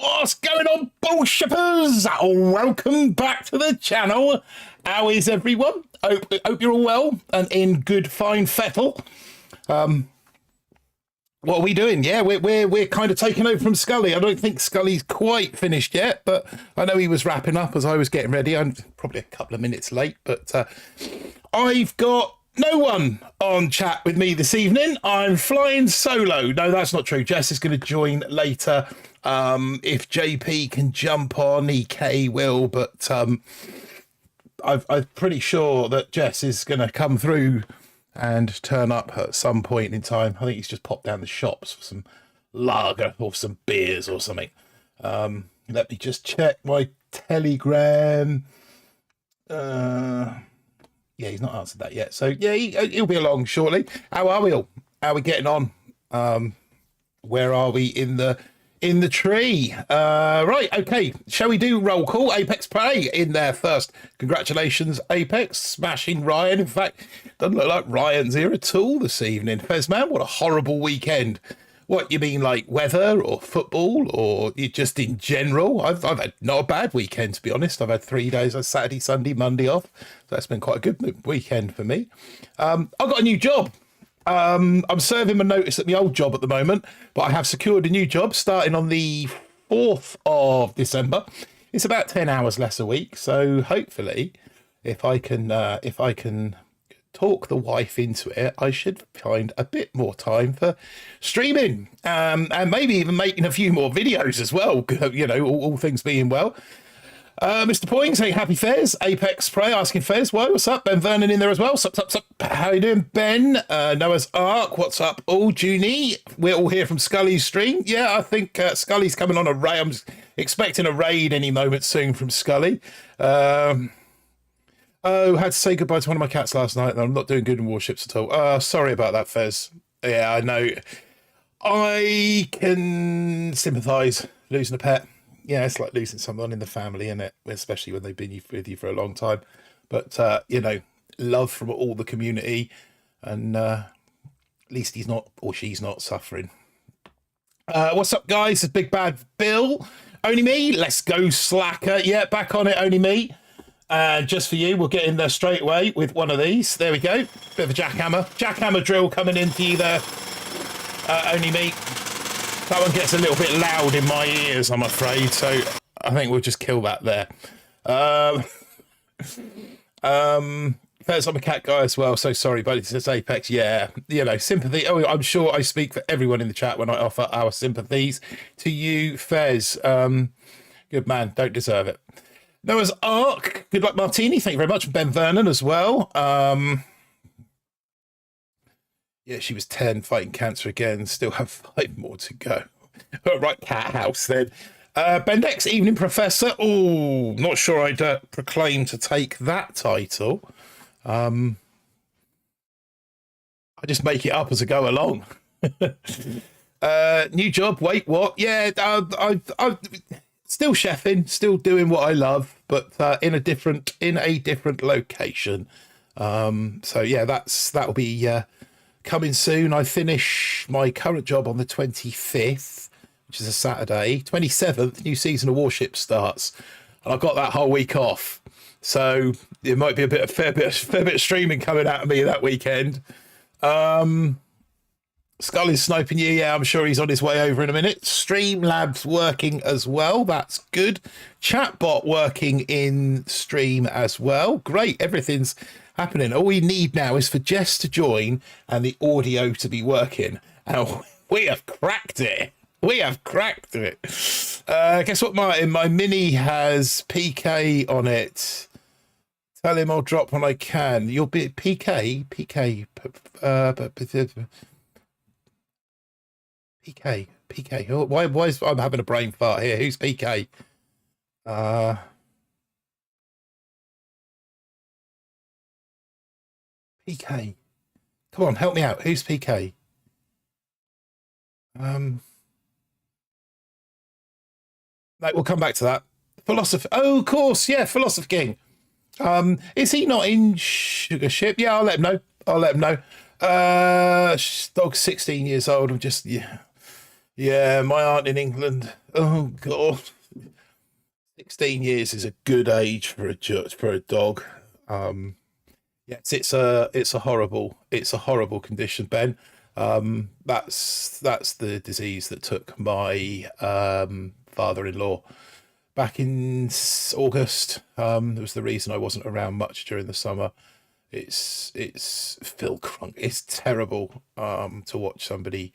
What's going on, bullshippers? Welcome back to the channel. How is everyone? Hope you're all well and in good fine fettle. What are we doing? Yeah, we're kind of taking over from Scully. I don't think Scully's quite finished yet, but I know he was wrapping up as I was getting ready. I'm probably a couple of minutes late, but I've got no one on chat with me this evening. I'm flying solo. No, that's not true. Jess is going to join later. If JP can jump on, EK will, but I'm pretty sure that Jess is going to come through and turn up at some point in time. I think he's just popped down the shops for some lager or some beers or something. Let me just check my Telegram. Yeah, he's not answered that yet. So yeah, he'll be along shortly. How are we all? How are we getting on? Where are we in the tree? Right, okay. Shall we do roll call? Apex Play in there first. Congratulations, Apex, smashing Ryan. In fact, doesn't look like Ryan's here at all this evening. Fezman, what a horrible weekend. What, you mean like weather or football or just in general? I've had not a bad weekend, to be honest. I've had 3 days, Saturday, Sunday, Monday off. So that's been quite a good weekend for me. I've got a new job. I'm serving my notice at my old job at the moment, but I have secured a new job starting on the 4th of December. It's about 10 hours less a week. So hopefully if I can talk the wife into it, I should find a bit more time for streaming, and maybe even making a few more videos as well, you know, all things being well. Mr. Poing saying happy Fez. Apex Prey asking Fez, why, what's up? Ben Vernon in there as well. Sup. How you doing, Ben? Noah's Ark, what's up? Oh, Junie, we're all here from Scully's stream. Yeah, I think Scully's coming on a raid. I'm expecting a raid any moment soon from Scully. Oh, had to say goodbye to one of my cats last night, and I'm not doing good in warships at all. Sorry about that, Fez. Yeah, I know. I can sympathise losing a pet. Yeah, it's like losing someone in the family, isn't it? Especially when they've been with you for a long time. But, you know, love from all the community. And at least he's not, or she's not, suffering. What's up, guys? It's Big Bad Bill. Only me? Let's go, Slacker. Yeah, back on it, only me. And just for you, we'll get in there straight away with one of these. There we go. Bit of a jackhammer drill coming in for you there. Only me. That one gets a little bit loud in my ears, I'm afraid. So I think we'll just kill that there. Fez, I'm a cat guy as well. So sorry, but it says Apex. Yeah, you know, sympathy. Oh, I'm sure I speak for everyone in the chat when I offer our sympathies to you, Fez. Good man. Don't deserve it. Noah's Ark, good luck, Martini. Thank you very much. Ben Vernon as well. Yeah, she was 10, fighting cancer again. Still have 5 more to go. Right, cat house then. Bendex, Evening Professor. Oh, not sure I'd proclaim to take that title. I just make it up as I go along. New job. Wait, what? Yeah, I still chefing, still doing what I love, but in a different location. So yeah, that'll be coming soon. I finish my current job on the 25th, which is a Saturday. 27th, new season of Warships starts, and I've got that whole week off. So it might be a fair bit of streaming coming out of me that weekend. Scully's sniping you. Yeah, I'm sure he's on his way over in a minute. Streamlabs working as well. That's good. Chatbot working in stream as well. Great. Everything's happening. All we need now is for Jess to join and the audio to be working. And we have cracked it. We have cracked it. Guess what, Martin? My Mini has PK on it. Tell him I'll drop when I can. You'll be PK. PK. Why is I'm having a brain fart here? Who's PK? PK. Come on, help me out. Who's PK? No, we'll come back to that. Philosopher. Oh, of course. Yeah, Philosopher King. Is he not in Sugar Ship? Yeah, I'll let him know. Dog's 16 years old. I'm just, yeah. Yeah, my aunt in England. Oh God, 16 years is a good age for a dog. Yes, it's a horrible condition, Ben. That's the disease that took my father-in-law back in August. It was the reason I wasn't around much during the summer. It's Phil Crunk. It's terrible to watch somebody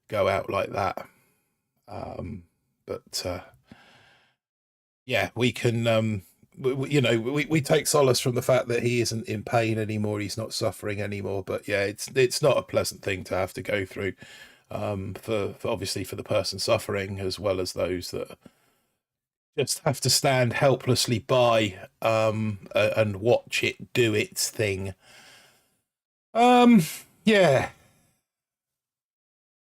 go out like that. But yeah, we can. We take solace from the fact that he isn't in pain anymore. He's not suffering anymore. But yeah, it's not a pleasant thing to have to go through. For obviously for the person suffering as well as those that just have to stand helplessly by and watch it do its thing. Yeah,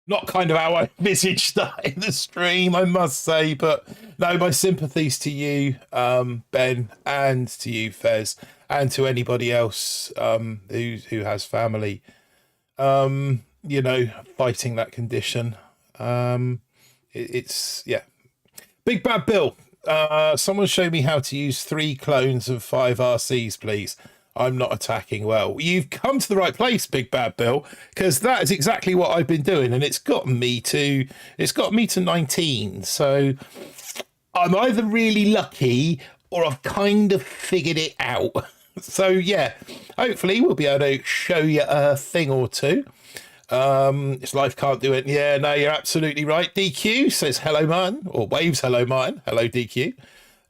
not kind of how I envisaged that in the stream, I must say. But no, my sympathies to you, Ben, and to you, Fez, and to anybody else who has family, fighting that condition. It's yeah. Big Bad Bill. Someone show me how to use 3 clones of 5 RCs, please. I'm not attacking well. You've come to the right place, Big Bad Bill, because that is exactly what I've been doing, and it's got me to 19. So I'm either really lucky or I've kind of figured it out. So yeah, hopefully we'll be able to show you a thing or two. It's life can't do it. Yeah, no, you're absolutely right. DQ says hello, Martin, or waves hello, Martin. Hello, DQ.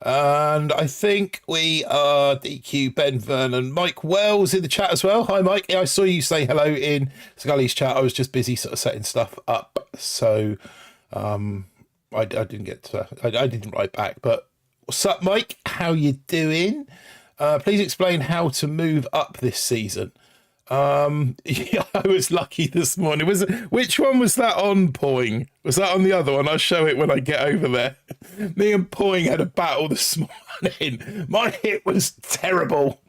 And I think we are DQ, Ben Vernon, Mike Wells in the chat as well. Hi, Mike. Yeah, I saw you say hello in Scully's chat. I was just busy sort of setting stuff up, so I didn't get to. I didn't write back. But what's up, Mike? How you doing? Please explain how to move up this season. Yeah, I was lucky this morning. Which one was that on, Poing? Was that on the other one? I'll show it when I get over there. Me and Poing had a battle this morning. My hit was terrible.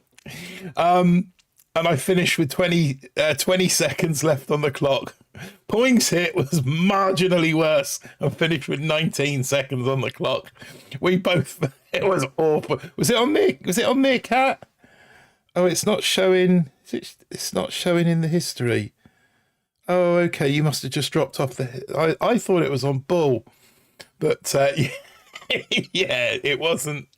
And I finished with 20 seconds left on the clock. Poing's hit was marginally worse and finished with 19 seconds on the clock. We both, it was awful. Was it on me? Was it on Meerkat? Oh, it's not showing. It's not showing in the history. Oh, okay. You must have just dropped off the. I thought it was on Bull, but yeah, it wasn't.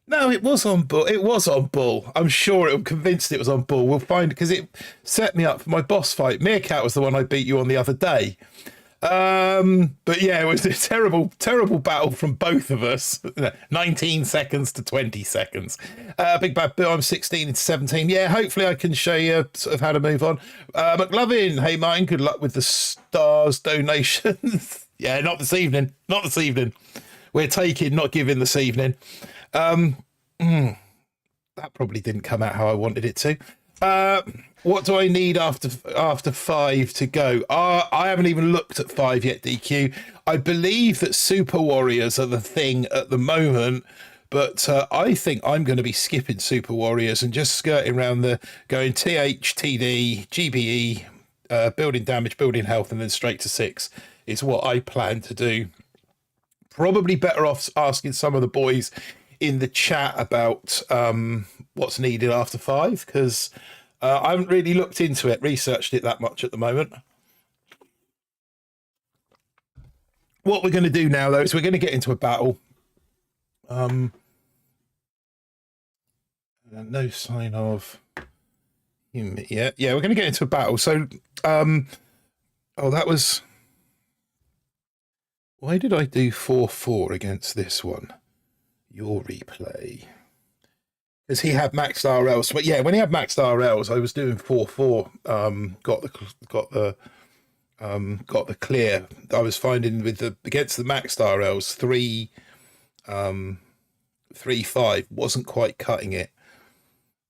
No, it was on Bull. It was on Bull. I'm sure I'm convinced it was on Bull. We'll find because it set me up for my boss fight. Meerkat was the one I beat you on the other day. But yeah, it was a terrible, terrible battle from both of us. 19 seconds to 20 seconds. Big Bad Bill, I'm 16 and 17. Yeah, hopefully I can show you sort of how to move on. McLovin, hey Martin, good luck with the stars donations. Yeah, not this evening. Not this evening. We're taking, not giving this evening. That probably didn't come out how I wanted it to. What do I need after 5 to go? I haven't even looked at 5 yet, DQ. I believe that Super Warriors are the thing at the moment, but I think I'm going to be skipping Super Warriors and just skirting around going TH, TD, GBE, building damage, building health, and then straight to 6 is what I plan to do. Probably better off asking some of the boys in the chat about what's needed after 5, because I haven't really looked into it, researched it that much at the moment. What we're going to do now, though, is we're going to get into a battle. No sign of him yet. Yeah, we're going to get into a battle. So, oh, that was... Why did I do 4-4 against this one? Your replay. Because he had maxed RLs. But yeah, when he had maxed RLs, I was doing 4-4. Got the clear. I was finding against the maxed RLs 3-5 wasn't quite cutting it.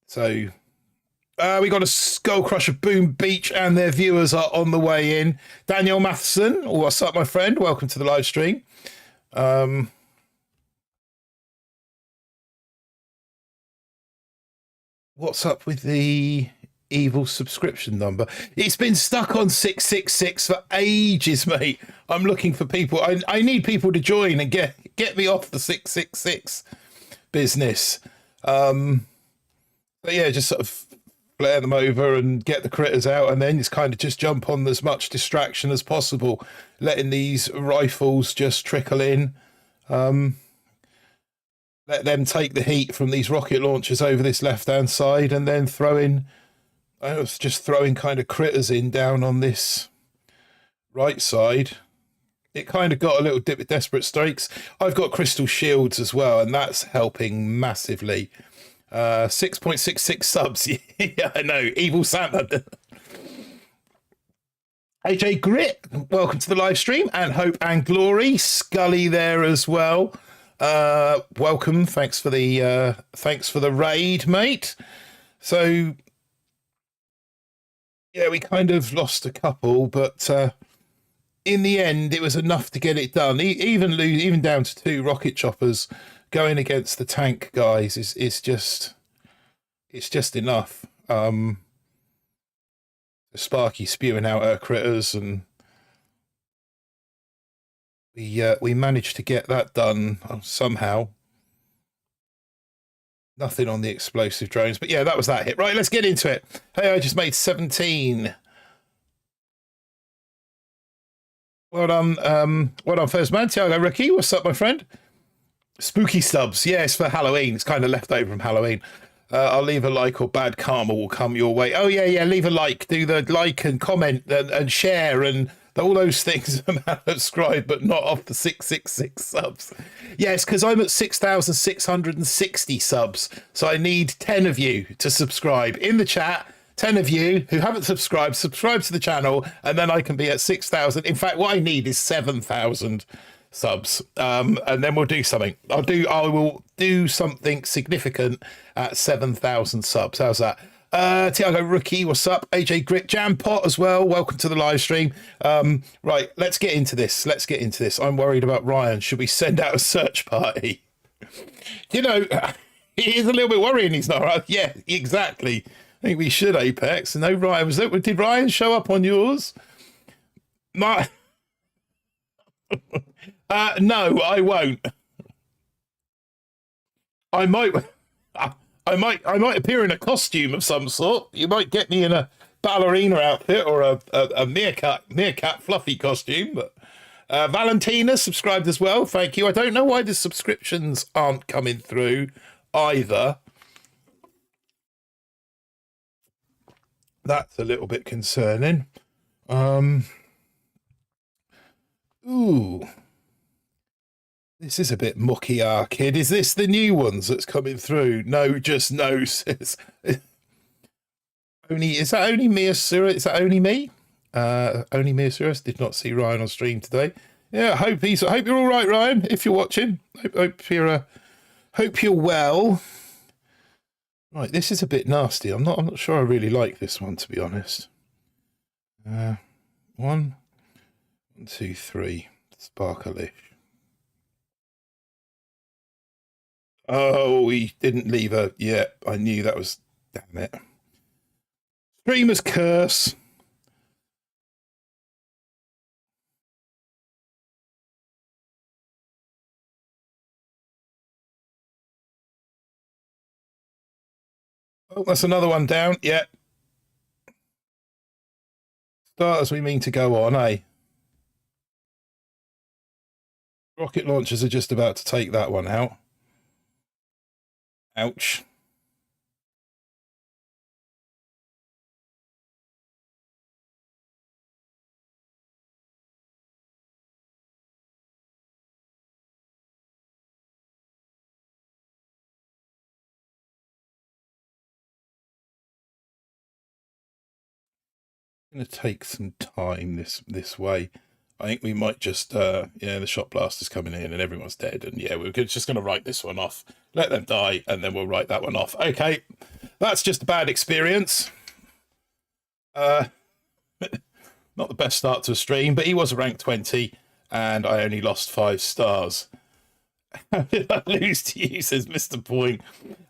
So we got a Skull Crusher Boom Beach, and their viewers are on the way in. Daniel Matheson, what's up, my friend? Welcome to the live stream. What's up with the evil subscription number? It's been stuck on 666 for ages, mate. I'm looking for people. I need people to join and get me off the 666 business. But yeah, just sort of flare them over and get the critters out, and then it's kind of just jump on as much distraction as possible, letting these rifles just trickle in. Let them take the heat from these rocket launchers over this left-hand side, and then I was just throwing kind of critters in down on this right side. It kind of got a little bit desperate strokes. I've got crystal shields as well, and that's helping massively. 6.66 subs. Yeah, I know. Evil Santa. AJ Grit, welcome to the live stream, and Hope and Glory. Scully there as well. Welcome. Thanks for the raid, mate. So yeah, we kind of lost a couple, but in the end, it was enough to get it done. Even down to 2 rocket choppers going against the tank guys is just enough. Sparky spewing out her critters, and we managed to get that done somehow. Nothing on the explosive drones, but yeah, that was that hit. Right, let's get into it. Hey, I just made 17. Well done, first man. Tiago Ricky, what's up, my friend? Spooky stubs, yeah, it's for Halloween. It's kind of left over from Halloween. I'll leave a like, or bad karma will come your way. Oh yeah, leave a like. Do the like and comment and share and all those things. Subscribe, but not off the 666 subs. Yes, because I'm at 6,660 subs, so I need 10 of you to subscribe in the chat. 10 of you who haven't subscribe to the channel, and then I can be at 6,000. In fact, what I need is 7,000 subs, and then we'll do something. I will do something significant at 7,000 subs. How's that? Tiago Rookie, what's up? AJ Grit, Jam Pot as well. Welcome to the live stream. Right, let's get into this. I'm worried about Ryan. Should we send out a search party? You know, it is a little bit worrying he's not right. Yeah, exactly. I think we should, Apex. No, Ryan, did Ryan show up on yours? No, I won't. I might appear in a costume of some sort. You might get me in a ballerina outfit or a meerkat fluffy costume. But Valentina subscribed as well. Thank you. I don't know why the subscriptions aren't coming through either. That's a little bit concerning. Ooh. This is a bit mucky, kid. Is this the new ones that's coming through? No, just no. Is that only Mia Sirius? Is that only me? Only Mia Sirius. Did not see Ryan on stream today. Yeah, I hope you're all right, Ryan. If you're watching, hope you're well. Right, this is a bit nasty. I'm not sure I really like this one, to be honest. 1, 2, 3. Sparkleish. Oh, we didn't leave her yet. I knew that was... Damn it. Streamer's curse. Oh, that's another one down. Yeah. Start as we mean to go on, eh? Rocket launchers are just about to take that one out. Ouch. Going to take some time this way. I think we might just the shot blaster's coming in and everyone's dead, and yeah, we're just going to write this one off, let them die, and then we'll write that one off. Okay, that's just a bad experience. Not the best start to a stream, but he was a rank 20 and I only lost 5 stars. How did I lose to you, says Mr. Point.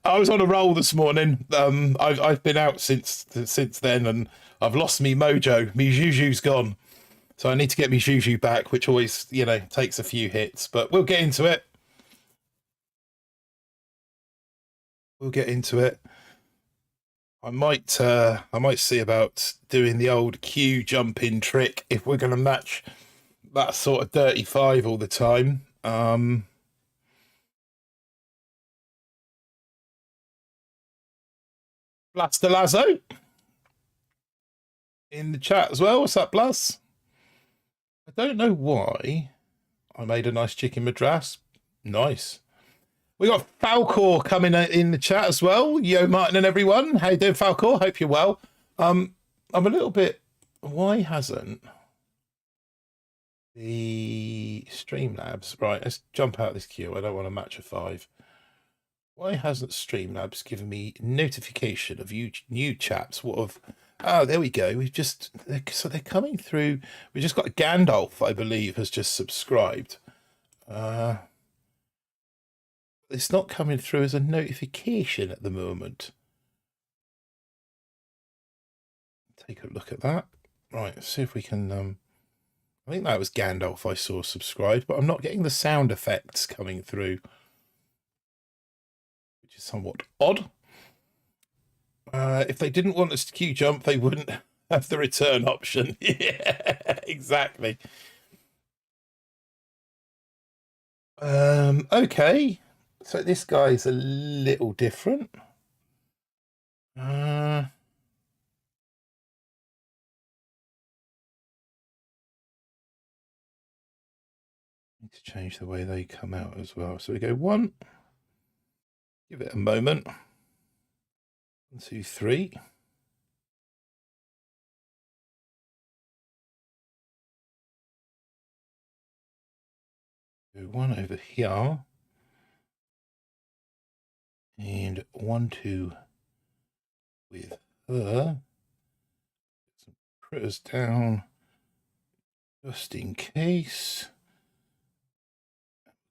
I was on a roll this morning. I've been out since then, and I've lost me mojo. Me juju's gone. So I need to get me Juju back, which always, you know, takes a few hits, but we'll get into it. We'll get into it. I might see about doing the old Q jump-in trick if we're going to match that sort of 35 all the time. Blaster Lazo in the chat as well. What's up, Blas? I don't know why I made a nice chicken madras. Nice. We got Falcor coming in the chat as well. Yo, Martin and everyone. How you doing, Falcor? Hope you're well. I'm a little bit... Why hasn't the Streamlabs... Right, let's jump out of this queue. I don't want to match a 5. Why hasn't Streamlabs given me notification of you new chaps? What of... Oh, there we go. We've just... So they're coming through. We just got Gandalf, I believe, has just subscribed. It's not coming through as a notification at the moment. Take a look at that. Right, let's see if we can... I think that was Gandalf I saw subscribed, but I'm not getting the sound effects coming through, which is somewhat odd. If they didn't want us to queue jump, they wouldn't have the return option. Yeah, exactly. Okay. So this guy's a little different. Need to change the way they come out as well. So we go 1. Give it a moment. 1, 2, 3. Go 1 over here. And 1, 2 with her. Get some critters down just in case.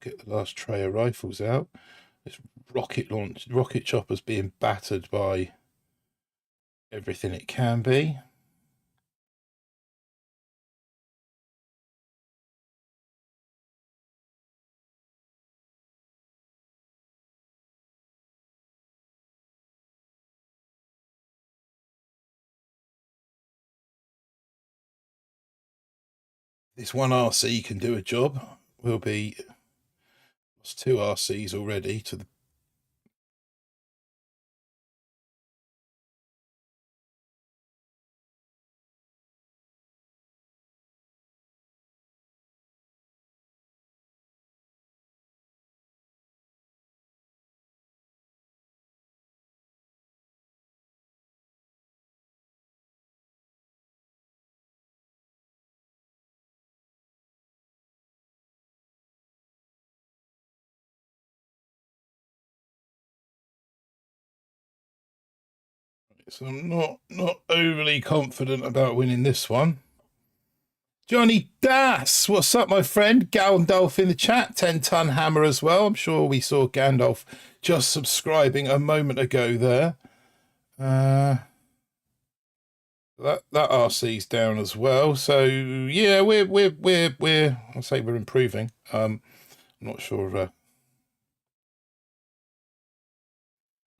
Get the last tray of rifles out. This rocket chopper's being battered by everything it can be. This one RC can do a job. We'll be lost 2 RCs already to the... So I'm not overly confident about winning this one. Johnny Das, what's up, my friend? Gandalf in the chat, 10-ton hammer as well. I'm sure we saw Gandalf just subscribing a moment ago there. That RC's down as well. So yeah, we're I'll say we're improving. I'm not sure.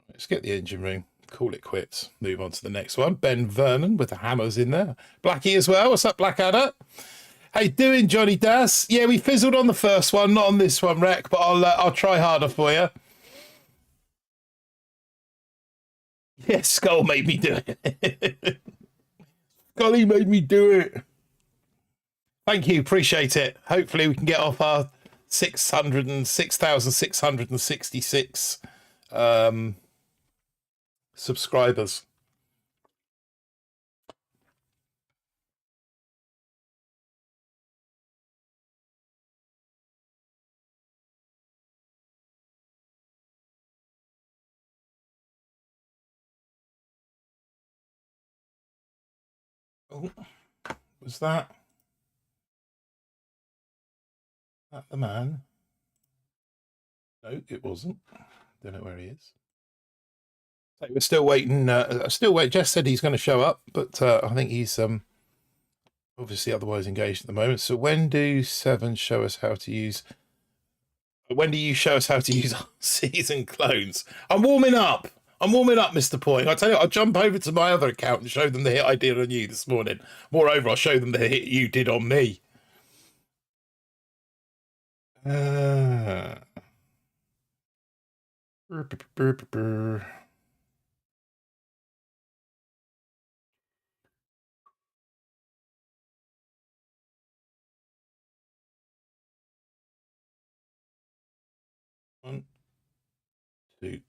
Let's get the engine room. Call it quits. Move on to the next one. Ben Vernon with the hammers in there. Blackie as well. What's up, Blackadder? How you doing, Johnny Das? Yeah, we fizzled on the first one, not on this one, Rec, but I'll try harder for you. Yeah, Skull made me do it. Scully made me do it. Thank you, appreciate it. Hopefully we can get off our 6,666 subscribers. Oh, was that the man? No, it wasn't. Don't know where he is. So we're still waiting. Still wait. Jess said he's going to show up, but I think he's Obviously otherwise engaged at the moment. So when do Seven show us how to use... When do you show us how to use season clones? I'm warming up. I'm warming up, Mr. Point. I tell you, I'll jump over to my other account and show them the hit I did on you this morning. Moreover, I'll show them the hit you did on me. One, two.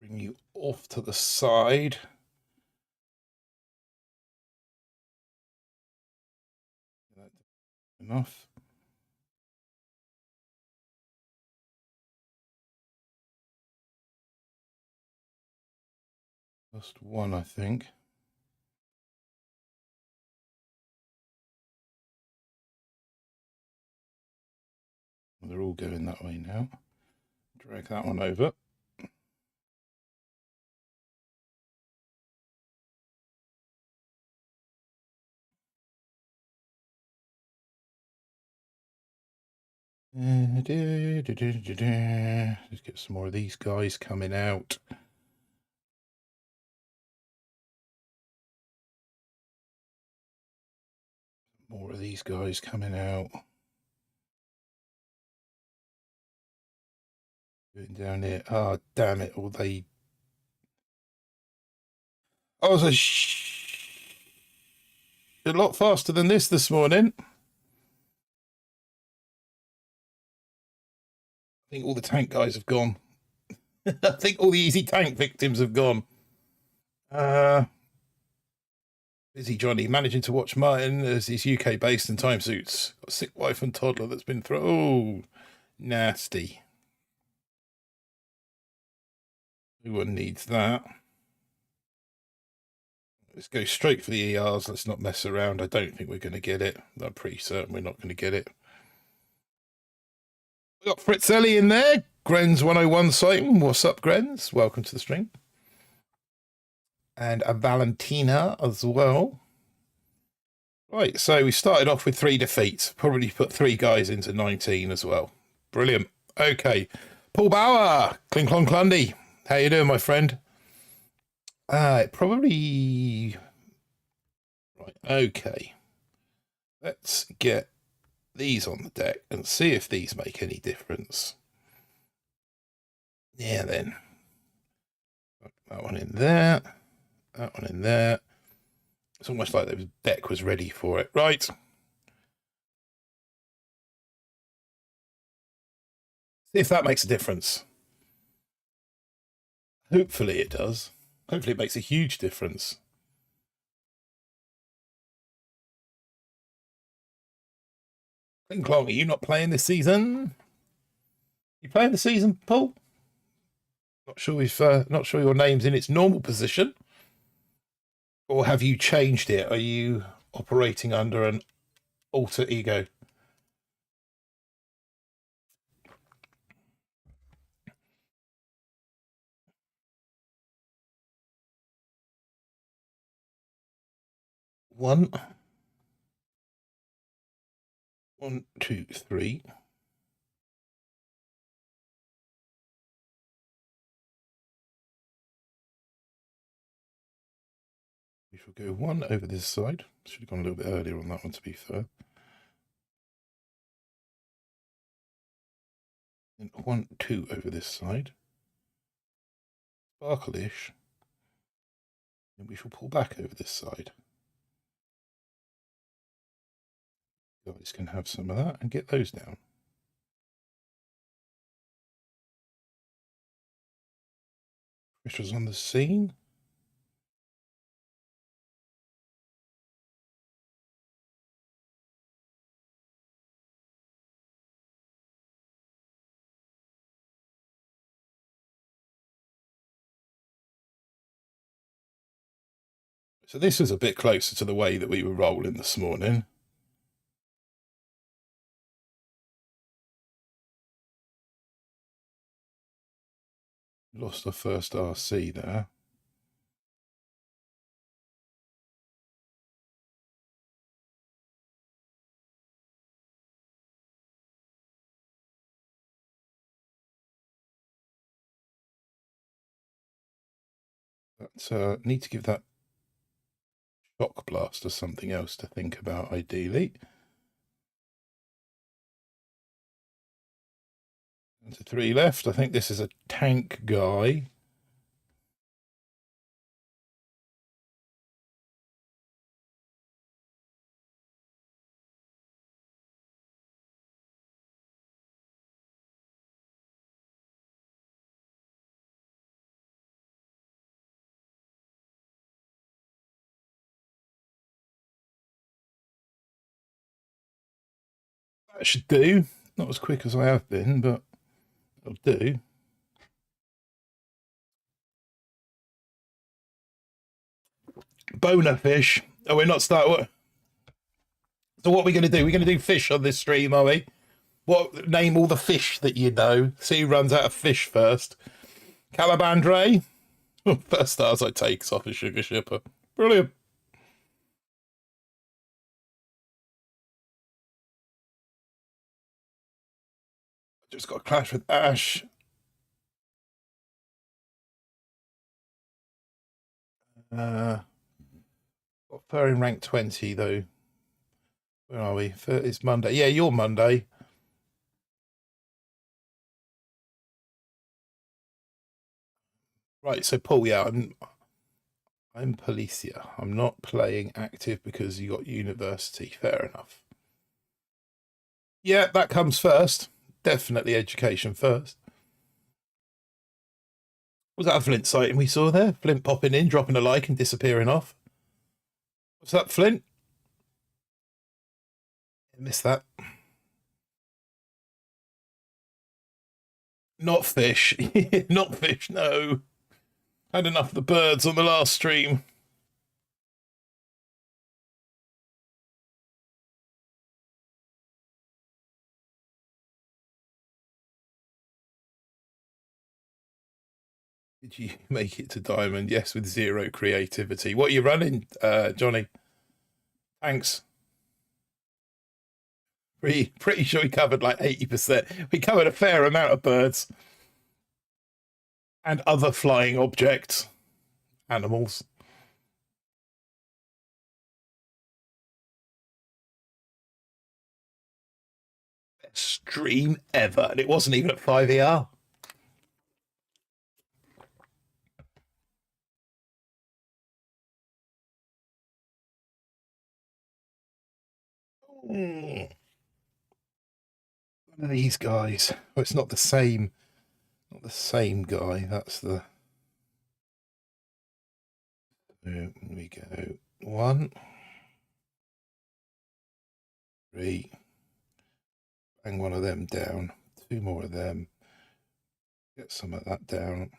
Bring you off to the side. Enough. Just one, I think. They're all going that way now. Drag that one over. Let's get some more of these guys coming out. More of these guys coming out. Going down here. Oh, damn it. All they... I was a lot faster than this morning. I think all the tank guys have gone. I think all the easy tank victims have gone. Busy Johnny managing to watch Martin as he's UK based in time suits. Got a sick wife and toddler that's been through. Oh, nasty. No one needs that. Let's go straight for the ERs. Let's not mess around. I don't think we're going to get it. I'm pretty certain we're not going to get it. We got Fritzelli in there. Grenz 101 sighting. What's up, Grenz? Welcome to the stream. And a Valentina as well. Right, so we started off with 3 defeats. Probably put 3 guys into 19 as well. Brilliant. Okay. Paul Bauer, Clink Clon Clundy. How you doing, my friend? Probably... Right, okay. Let's get these on the deck and see if these make any difference. Yeah, then. That one in there. That one in there. It's almost like the deck was ready for it. Right. See if that makes a difference. Hopefully it does. Hopefully it makes a huge difference. Clink Clong, are you not playing this season? You playing the season, Paul? Not sure if not sure your name's in its normal position. Or have you changed it? Are you operating under an alter ego? One, 2, 3. We shall go 1 over this side. Should have gone a little bit earlier on that one, to be fair. And 1, 2 over this side. Sparkle-ish. And we shall pull back over this side. Guys can have some of that and get those down. Crystal's on the scene. So this was a bit closer to the way that we were rolling this morning. Lost our first RC there. But need to give that shock blast or something else to think about, ideally. Down to 3 left. I think this is a tank guy. That should do. Not as quick as I have been, but it'll do. Boner fish. Oh, we're not starting. So what are we going to do? We're going to do fish on this stream, are we? What, name all the fish that you know. See who runs out of fish first. Calabandre. First stars I take off a sugar shipper. Brilliant. Just got a clash with Ash. Got Fur in rank 20 though. Where are we? It's Monday. Yeah, you're Monday. Right, so Paul, yeah, I'm Policia. I'm not playing active because you got university. Fair enough. Yeah, that comes first. Definitely education first. Was that a Flint sighting we saw there? Flint popping in, dropping a like and disappearing off. What's up, Flint? I missed that. Not fish. Not fish, no. Had enough of the birds on the last stream. Did you make it to diamond? Yes, with 0 creativity. What are you running, Johnny? Thanks. Pretty sure we covered like 80%. We covered a fair amount of birds and other flying objects, animals. Best stream ever, and it wasn't even at 5ER. One of these guys. Oh, it's not the same. Not the same guy. That's the. There we go. 1, 3. Bang one of them down. 2 more of them. Get some of that down.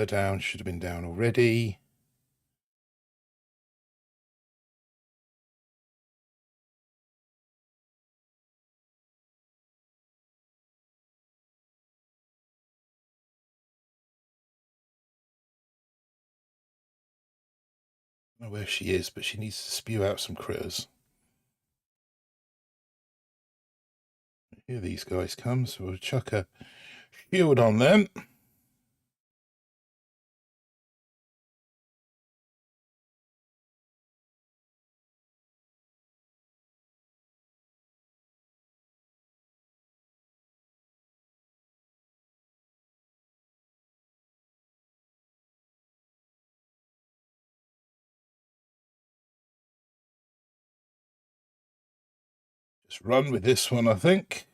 Down. Should have been down already. I don't know where she is, but she needs to spew out some critters. Here these guys come, so we'll chuck a shield on them. Just run with this one, I think.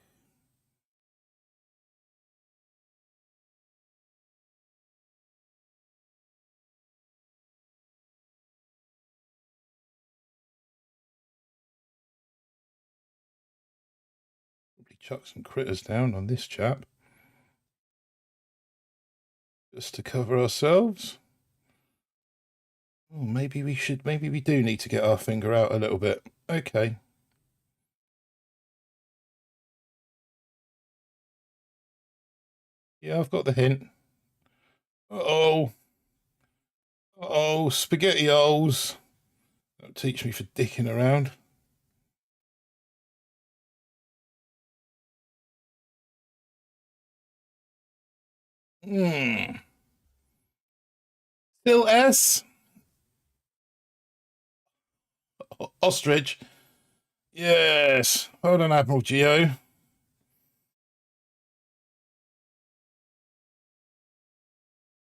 Probably chuck some critters down on this chap. just to cover ourselves. Oh, maybe we do need to get our finger out a little bit. Okay. Yeah, I've got the hint. Uh-oh. Uh-oh, spaghetti-oles. Don't teach me for dicking around. Still S? Ostrich. Yes. Hold on, Admiral Geo.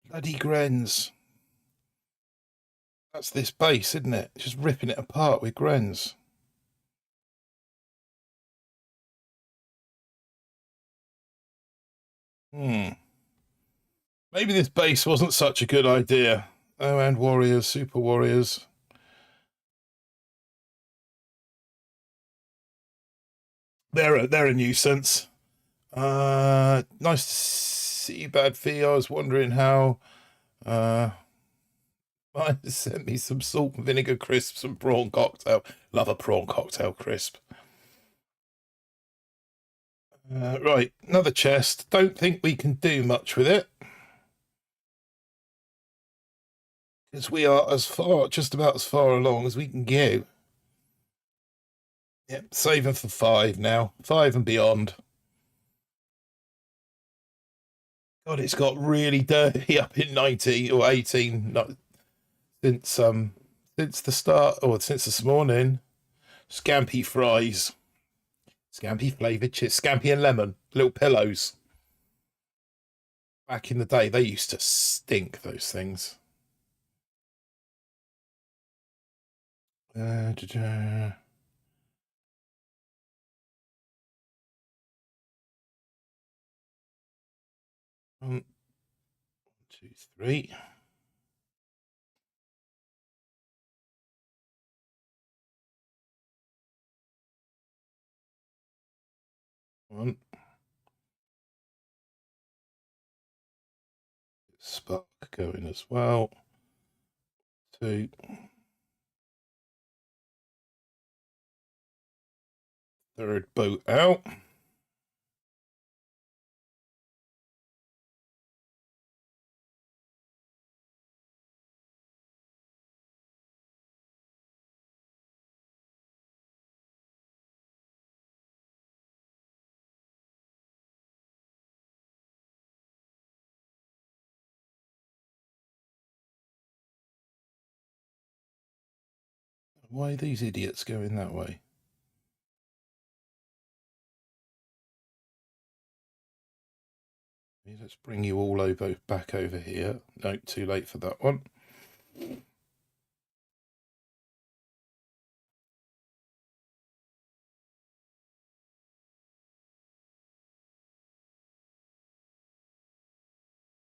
Bloody Grens. That's this base, isn't it? Just ripping it apart with Grens. Maybe this base wasn't such a good idea. Oh, and warriors, super warriors. They're a nuisance. Nice to see, Bad Fee. I was wondering how. I sent me some salt and vinegar crisps and prawn cocktail. Love a prawn cocktail crisp. Right, another chest. Don't think we can do much with it. Because we are just about as far along as we can go. Yep, saving for 5 now. 5 and beyond. God, it's got really dirty up in 19 or 18 since the start, or since this morning. Scampi fries. Scampi flavoured chips. Scampi and lemon. Little pillows. Back in the day, they used to stink, those things. One, 2, 3. One. Spark going as well. 2. Third boat out. Why are these idiots going that way? Let's bring you all back over here. No, too late for that one.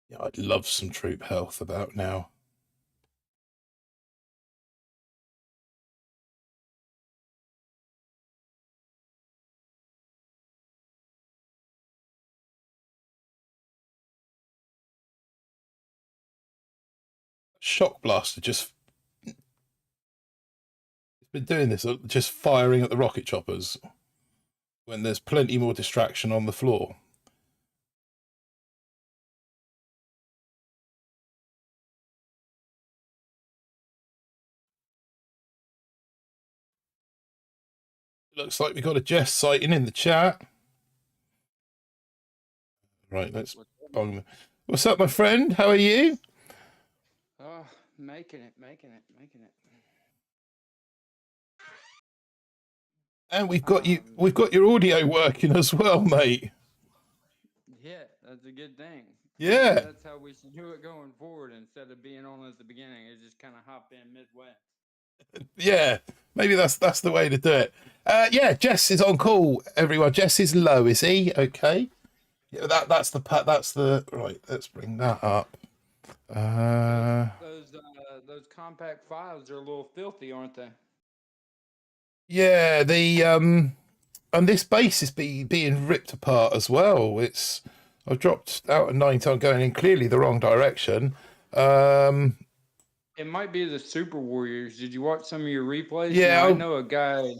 Yeah, I'd love some troop health about now. Shock Blaster just been doing this, just firing at the rocket choppers when there's plenty more distraction on the floor. Looks like we got a Jess sighting in the chat. Right, let's bung. What's up, my friend? How are you? Oh, making it. And we've got your audio working as well, mate. Yeah, that's a good thing. Yeah. That's how we should do it going forward instead of being on at the beginning. It's just kind of hop in midway. Yeah, maybe that's the way to do it. Yeah, Jess is on call, everyone. Jess is low, is he? Okay. Yeah, that's the right. Let's bring that up. Those compact files are a little filthy, aren't they? Yeah, and this base is being ripped apart as well. I've dropped out of 9 ton going in clearly the wrong direction. It might be the Super Warriors. Did you watch some of your replays? Yeah, Now I know a guy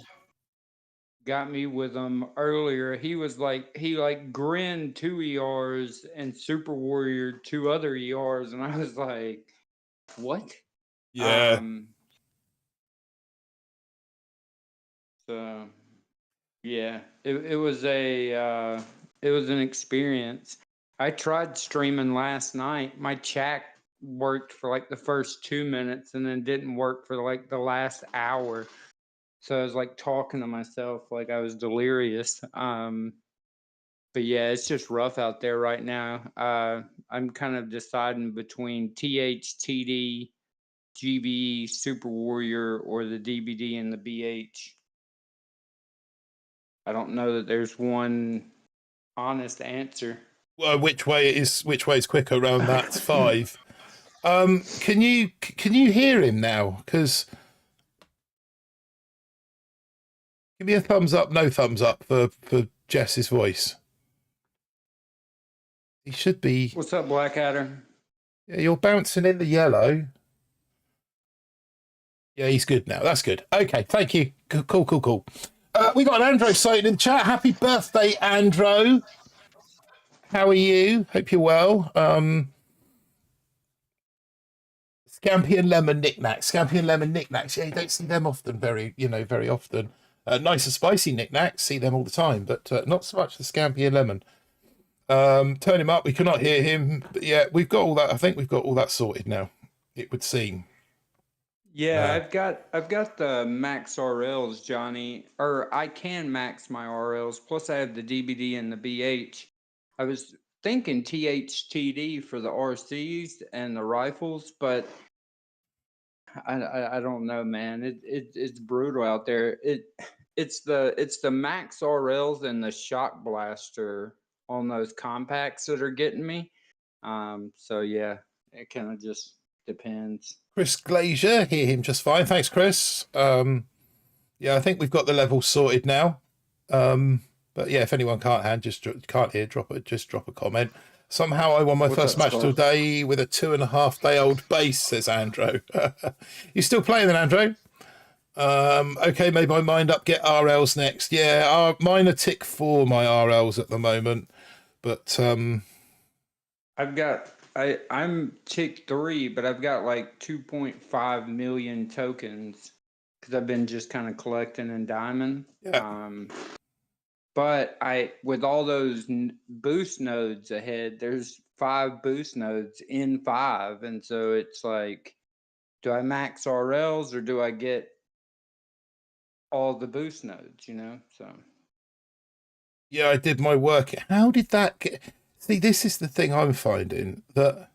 got me with him earlier. He was like he like grinned 2 ERs and Super Warrior 2 other ERs, and I was like, what? yeah. Um so yeah, it was it was an experience. I tried streaming last night. My chat worked for like the first 2 minutes and then didn't work for like the last hour. So I was like talking to myself like I was delirious. But yeah, it's just rough out there right now. I'm kind of deciding between THTD, GB, Super Warrior, or the DBD and the BH. I don't know that there's one honest answer. Well, which way is quicker around that 5? Can you hear him now? Because give me a thumbs up, no thumbs up for Jess's voice. He should be. What's up, Blackadder? Yeah, you're bouncing in the yellow. Yeah, he's good now. That's good. Okay, thank you. Cool. We got an Andro sighting in the chat. Happy birthday, Andro. How are you? Hope you're well. Scampi and lemon knickknacks. Scampi and lemon knickknacks. Yeah, you don't see them often, very often. Nice and spicy knickknacks, see them all the time, but not so much the scampi and lemon. Turn him up. We cannot hear him. But yeah, we've got all that. I think we've got all that sorted now. It would seem. Yeah, I've got the max RLs, Johnny, or I can max my RLs. Plus, I have the DBD and the BH. I was thinking THTD for the RCs and the rifles, but I don't know, man. It's brutal out there. It's the max RLs and the shock blaster on those compacts that are getting me. So yeah, it kind of just depends. Chris Glazier, hear him just fine. Thanks, Chris. Yeah, I think we've got the level sorted now. But yeah, if anyone can't hear, drop a comment. Somehow I won my first match today with a 2.5-day-old base, says Andrew. You still playing then, Andrew? Okay, made my mind up. Get RLs next. Yeah, mine are tick 4, my RLs at the moment. But I'm tick 3, but I've got like 2.5 million tokens because I've been just kind of collecting in diamond. yeah. But with all those boost nodes ahead, there's 5 boost nodes in 5, and so it's like, do I max RLs or do I get all the boost nodes? So Yeah, I did my work. How did that get? See, this is the thing I'm finding, that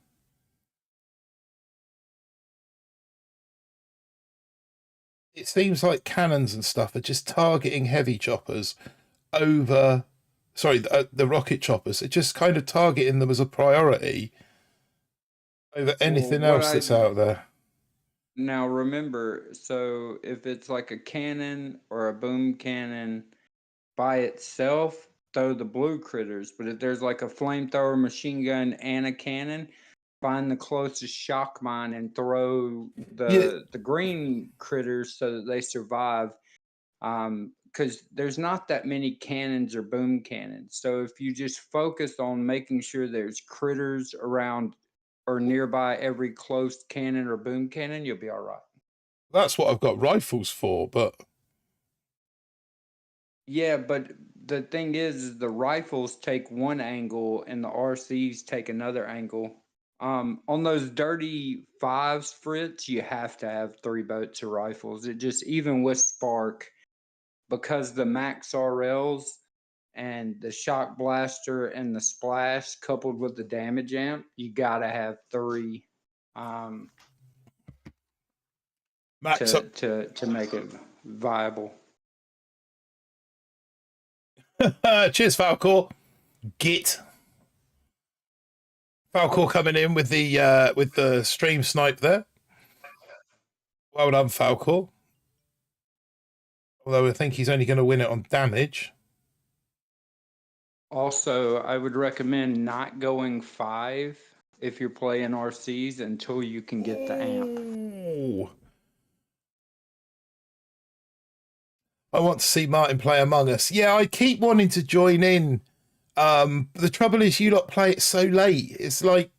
it seems like cannons and stuff are just targeting heavy choppers over, sorry, the rocket choppers. They're just kind of targeting them as a priority over anything else that's out there. Now remember, so if it's like a cannon or a boom cannon by itself, throw the blue critters. But if there's like a flamethrower, machine gun, and a cannon, find the closest shock mine and throw the green critters so that they survive. Because there's not that many cannons or boom cannons. So if you just focus on making sure there's critters around or nearby every close cannon or boom cannon, you'll be all right. That's what I've got rifles for, but yeah, but the thing is the rifles take one angle and the RCs take another angle. On those dirty 5s, Fritz, you have to have 3 boats of rifles. It just, even with Spark, because the max RLs and the shock blaster and the splash coupled with the damage amp, you gotta have 3 max up. to make it viable. Cheers, Falcor. Git. Falcor coming in with the stream snipe there. Well done, Falcor. Although I think he's only going to win it on damage. Also, I would recommend not going 5 if you're playing RCs until you can get the amp. Ooh. I want to see Martin play Among Us. Yeah, I keep wanting to join in. The trouble is you lot play it so late. It's like,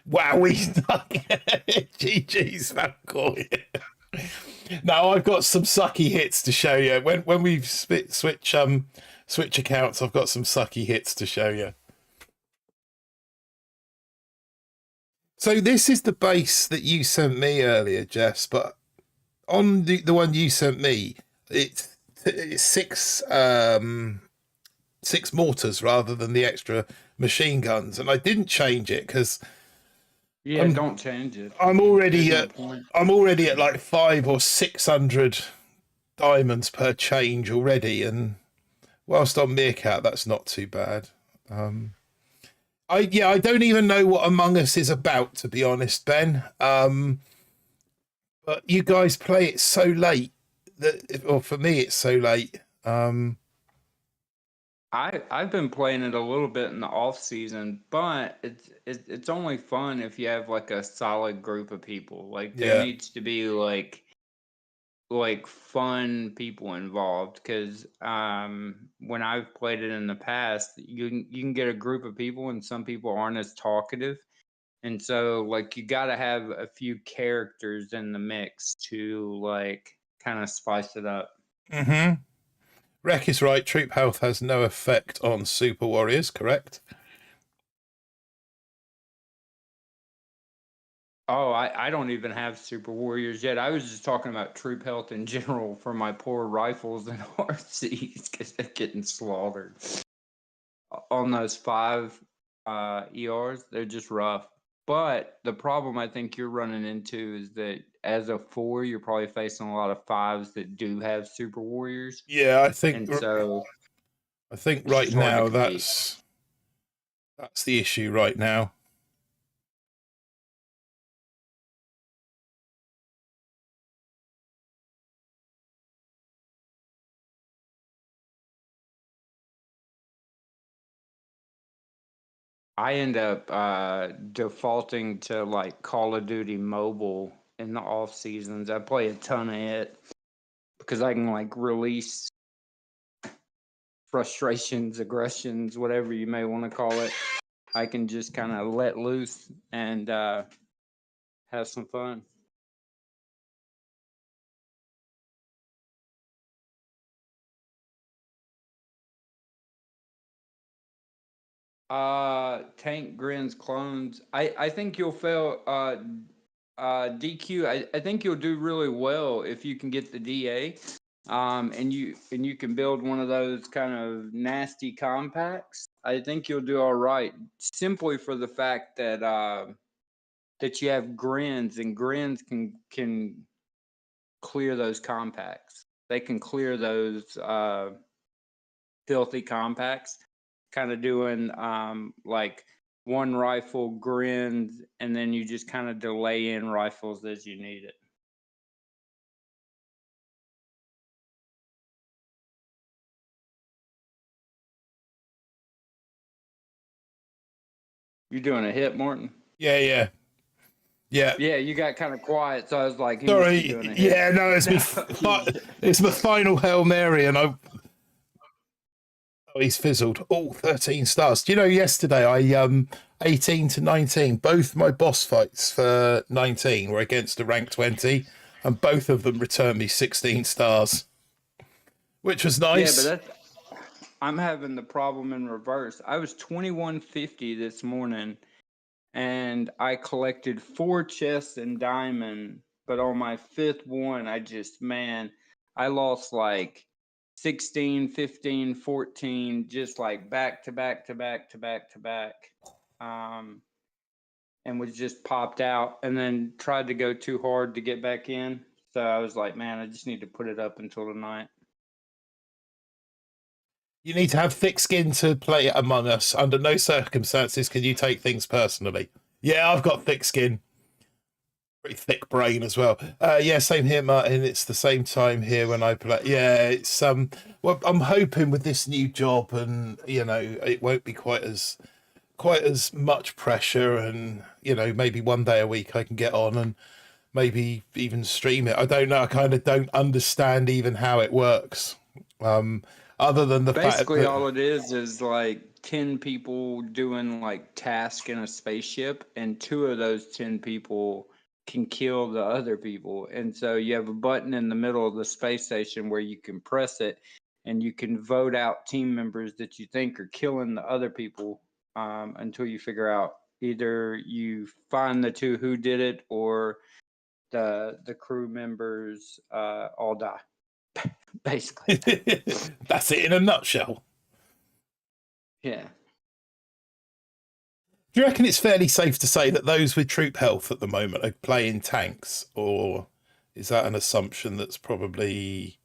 wow, we stuck. GG's Falcor. Now I've got some sucky hits to show you. When we switch accounts, I've got some sucky hits to show you. So this is the base that you sent me earlier, Jess, but on the one you sent me, it's six mortars rather than the extra machine guns, and I didn't change it because Yeah, don't change it. I'm There's already no at point. I'm already at like 500 or 600 diamonds per change already, and whilst on Meerkat, that's not too bad. I don't even know what Among Us is about, to be honest, Ben. But you guys play it so late that, or for me, it's so late. I've been playing it a little bit in the off season, but it's only fun if you have like a solid group of people. Like there Yeah. needs to be like fun people involved because when I've played it in the past, you can get a group of people and some people aren't as talkative, and so like you got to have a few characters in the mix to like kind of spice it up. Mm-hmm. Rek is right. Troop health has no effect on super warriors, correct? Oh, I don't even have super warriors yet. I was just talking about troop health in general for my poor rifles and RCs because they're getting slaughtered on those 5 ERs. They're just rough. But the problem I think you're running into is that as a 4, you're probably facing a lot of 5s that do have super warriors, Yeah, and so I think it's right just hard to now compete. that's the issue right now. I end up defaulting to like Call of Duty Mobile in the off seasons. I play a ton of it because I can like release frustrations, aggressions, whatever you may want to call it. I can just kind of let loose and have some fun. Tank Grins clones. I think you'll fail. DQ. I think you'll do really well if you can get the DA. And you can build one of those kind of nasty compacts. I think you'll do all right, simply for the fact that that you have grins, and grins can clear those compacts. They can clear those filthy compacts, kind of doing like one rifle grins, and then you just kind of delay in rifles as you need it. You doing a hit, Morton? Yeah. Yeah, you got kind of quiet, so I was like, he must be Sorry. doing a hit. Yeah, no, No, it's my final Hail Mary, and he's fizzled. Oh, 13 stars. Do you know, yesterday I 18 to 19, both my boss fights for 19 were against a rank 20, and both of them returned me 16 stars, which was yeah, but nice. that's I'm having the problem in reverse. I was 2150 this morning, and I collected 4 chests in diamond, but on my 5th one, I lost like 16, 15, 14, just like back to back to back to back to back. Um, and was just popped out, and then tried to go too hard to get back in. So I was like, man, I just need to put it up until tonight. You need to have thick skin to play Among Us. Under no circumstances can you take things personally. Yeah, I've got thick skin. Pretty thick brain as well. Yeah, same here, Martin. It's the same time here when I play. Yeah, it's well, I'm hoping with this new job, and it won't be quite as much pressure, and maybe one day a week I can get on and maybe even stream it. I don't know. I kind of don't understand even how it works. Other than the fact Basically, that all it is like 10 people doing like task in a spaceship, and two of those 10 people can kill the other people. And so you have a button in the middle of the space station where you can press it and you can vote out team members that you think are killing the other people, until you figure out either you find the two who did it, or the crew members all die. Basically. that's it in a nutshell. Yeah. Do you reckon it's fairly safe to say that those with troop health at the moment are playing tanks, or is that an assumption that's probably?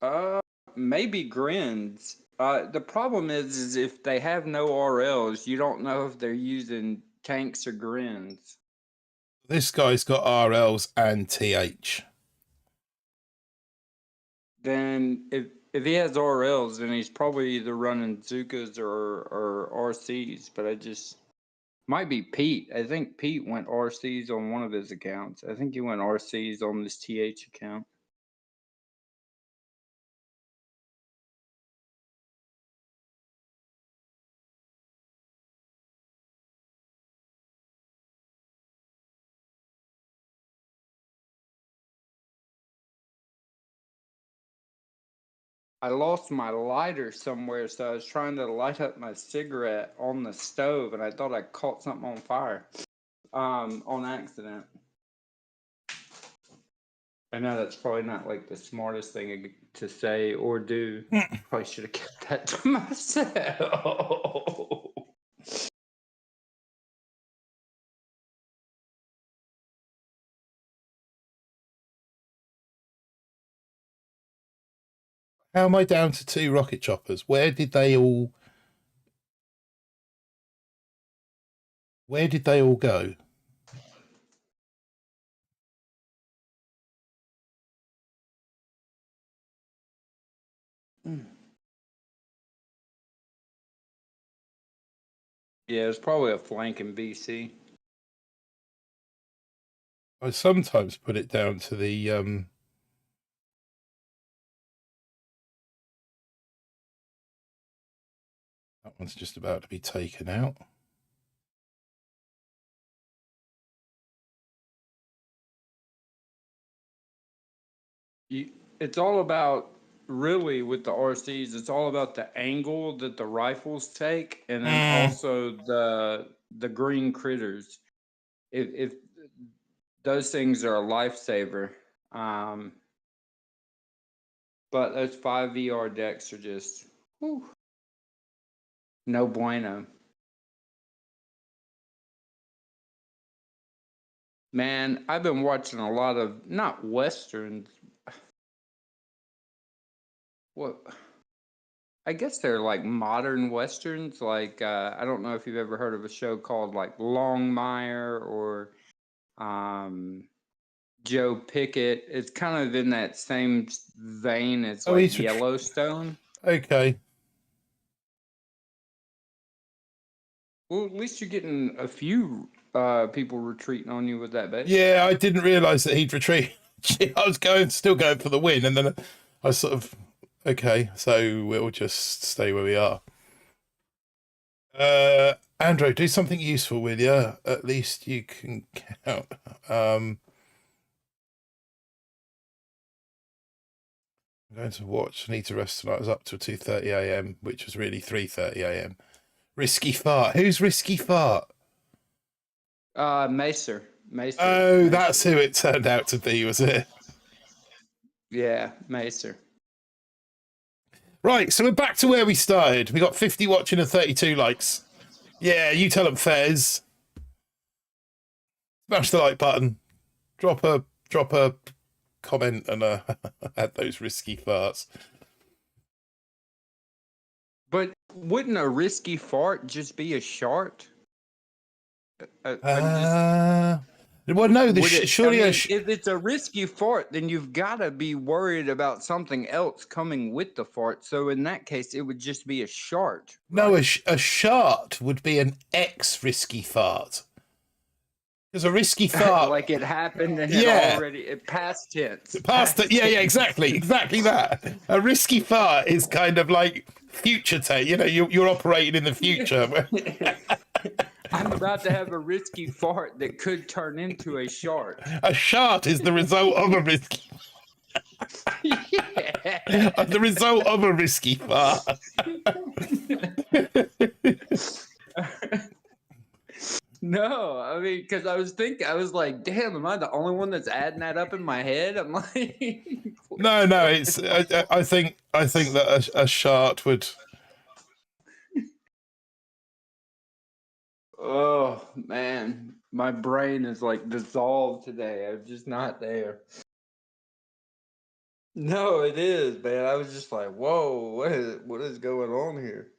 Uh, Maybe grins. The problem is if they have no RLs, you don't know if they're using tanks or grins. This guy's got RLs and TH. Then if he has RLs, then he's probably either running Zukas or RCs. But I just might be Pete. I think Pete went RCs on one of his accounts. I think he went RCs on this TH account. I lost my lighter somewhere, so I was trying to light up my cigarette on the stove, and I thought I caught something on fire, on accident. I know that's probably not like the smartest thing to say or do. Probably should have kept that to myself. How am I down to 2 rocket choppers? Where did they all go? Yeah, it's probably a flank in BC. I sometimes put it down to the that one's just about to be taken out. It's all about, really, with the RCs, it's all about the angle that the rifles take, and then also the green critters. If those things are a lifesaver. But those 5 VR decks are just, whew, no bueno. Man, I've been watching a lot of, not westerns. What? I guess they're like modern westerns. Like, I don't know if you've ever heard of a show called like Longmire or Joe Pickett. It's kind of in that same vein as like Yellowstone. Okay. Well, at least you're getting a few people retreating on you with that base. Yeah, I didn't realise that he'd retreat. I was still going for the win, and then I sort of, okay, so we'll just stay where we are. Andrew, do something useful, will you? At least you can count. I'm going to watch. I need to rest tonight. I was up till 2:30 a.m., which was really 3:30 a.m. Risky fart. Who's Risky Fart? Macer. Oh, that's who it turned out to be, was it? Yeah, Macer. Right, so we're back to where we started. We got 50 watching and 32 likes. Yeah, you tell them, Fez. Smash the like button. Drop a comment and add those risky farts. But wouldn't a risky fart just be a shart? Well, no, Would it? surely If it's a risky fart, then you've got to be worried about something else coming with the fart. So in that case, it would just be a shart. no, Right? a shart would be an risky fart. Because a risky fart, Like it happened and yeah, it past tense. past it, yeah, exactly that. A risky fart is kind of like future take. You know, you're operating in the future. I'm about to have a risky fart that could turn into a shart. A shart is the result of a risky. Yeah. The result of a risky fart. No, I mean, because I was like, damn, am I the only one that's adding that up in my head? I'm like, No, it's. I think that a shart would. oh man, my brain is like dissolved today. I'm just not there. No, it is, man. I was just like, whoa, what is going on here?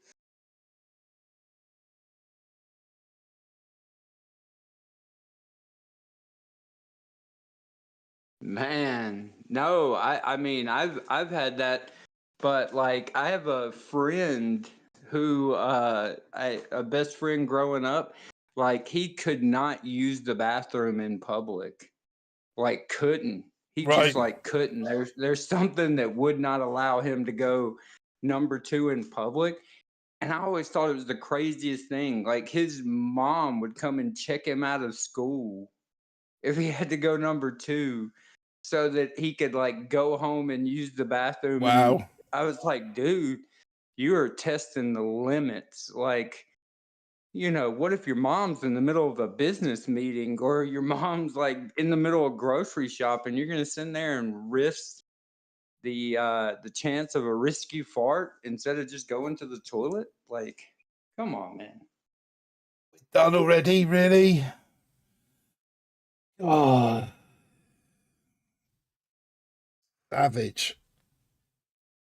Man, no, I mean I've had that, but like I have a friend who a best friend growing up, like he could not use the bathroom in public. Like couldn't. He just Right. like couldn't. There's something that would not allow him to go number 2 in public. And I always thought it was the craziest thing. Like his mom would come and check him out of school if he had to go number 2 so that he could like go home and use the bathroom. And Wow. I was like, dude, you are testing the limits. Like, what if your mom's in the middle of a business meeting or your mom's like in the middle of grocery shopping? You're gonna sit there and risk the chance of a risky fart instead of just going to the toilet? Like, come on, man. Done already, really? Oh, savage.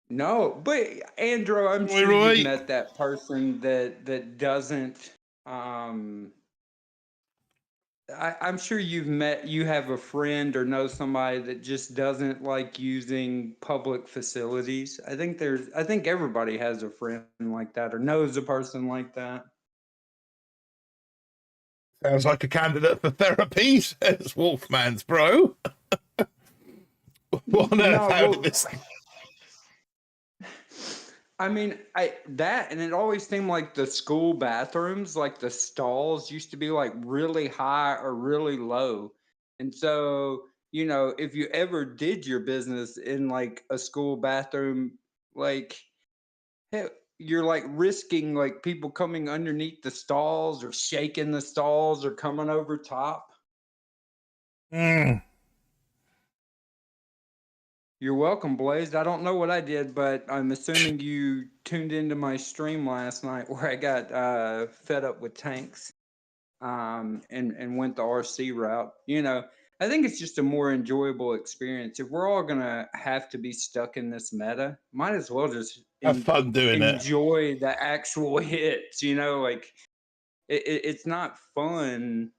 No, but Andrew, I'm Roy, sure you've Roy. met that person that doesn't. I'm sure you have a friend or know somebody that just doesn't like using public facilities. I think everybody has a friend like that or knows a person like that. Sounds like a candidate for therapy, says Wolfman's bro. What on earth? No, How did well, this? I mean, and it always seemed like the school bathrooms, like the stalls used to be like really high or really low. And so, if you ever did your business in like a school bathroom, like hey, you're like risking like people coming underneath the stalls or shaking the stalls or coming over top. Mm. You're welcome, Blaze. I don't know what I did, but I'm assuming you tuned into my stream last night where I got fed up with tanks and went the RC route. I think it's just a more enjoyable experience. If we're all gonna have to be stuck in this meta, might as well just Have fun doing it. enjoy the actual hits. Like it's not fun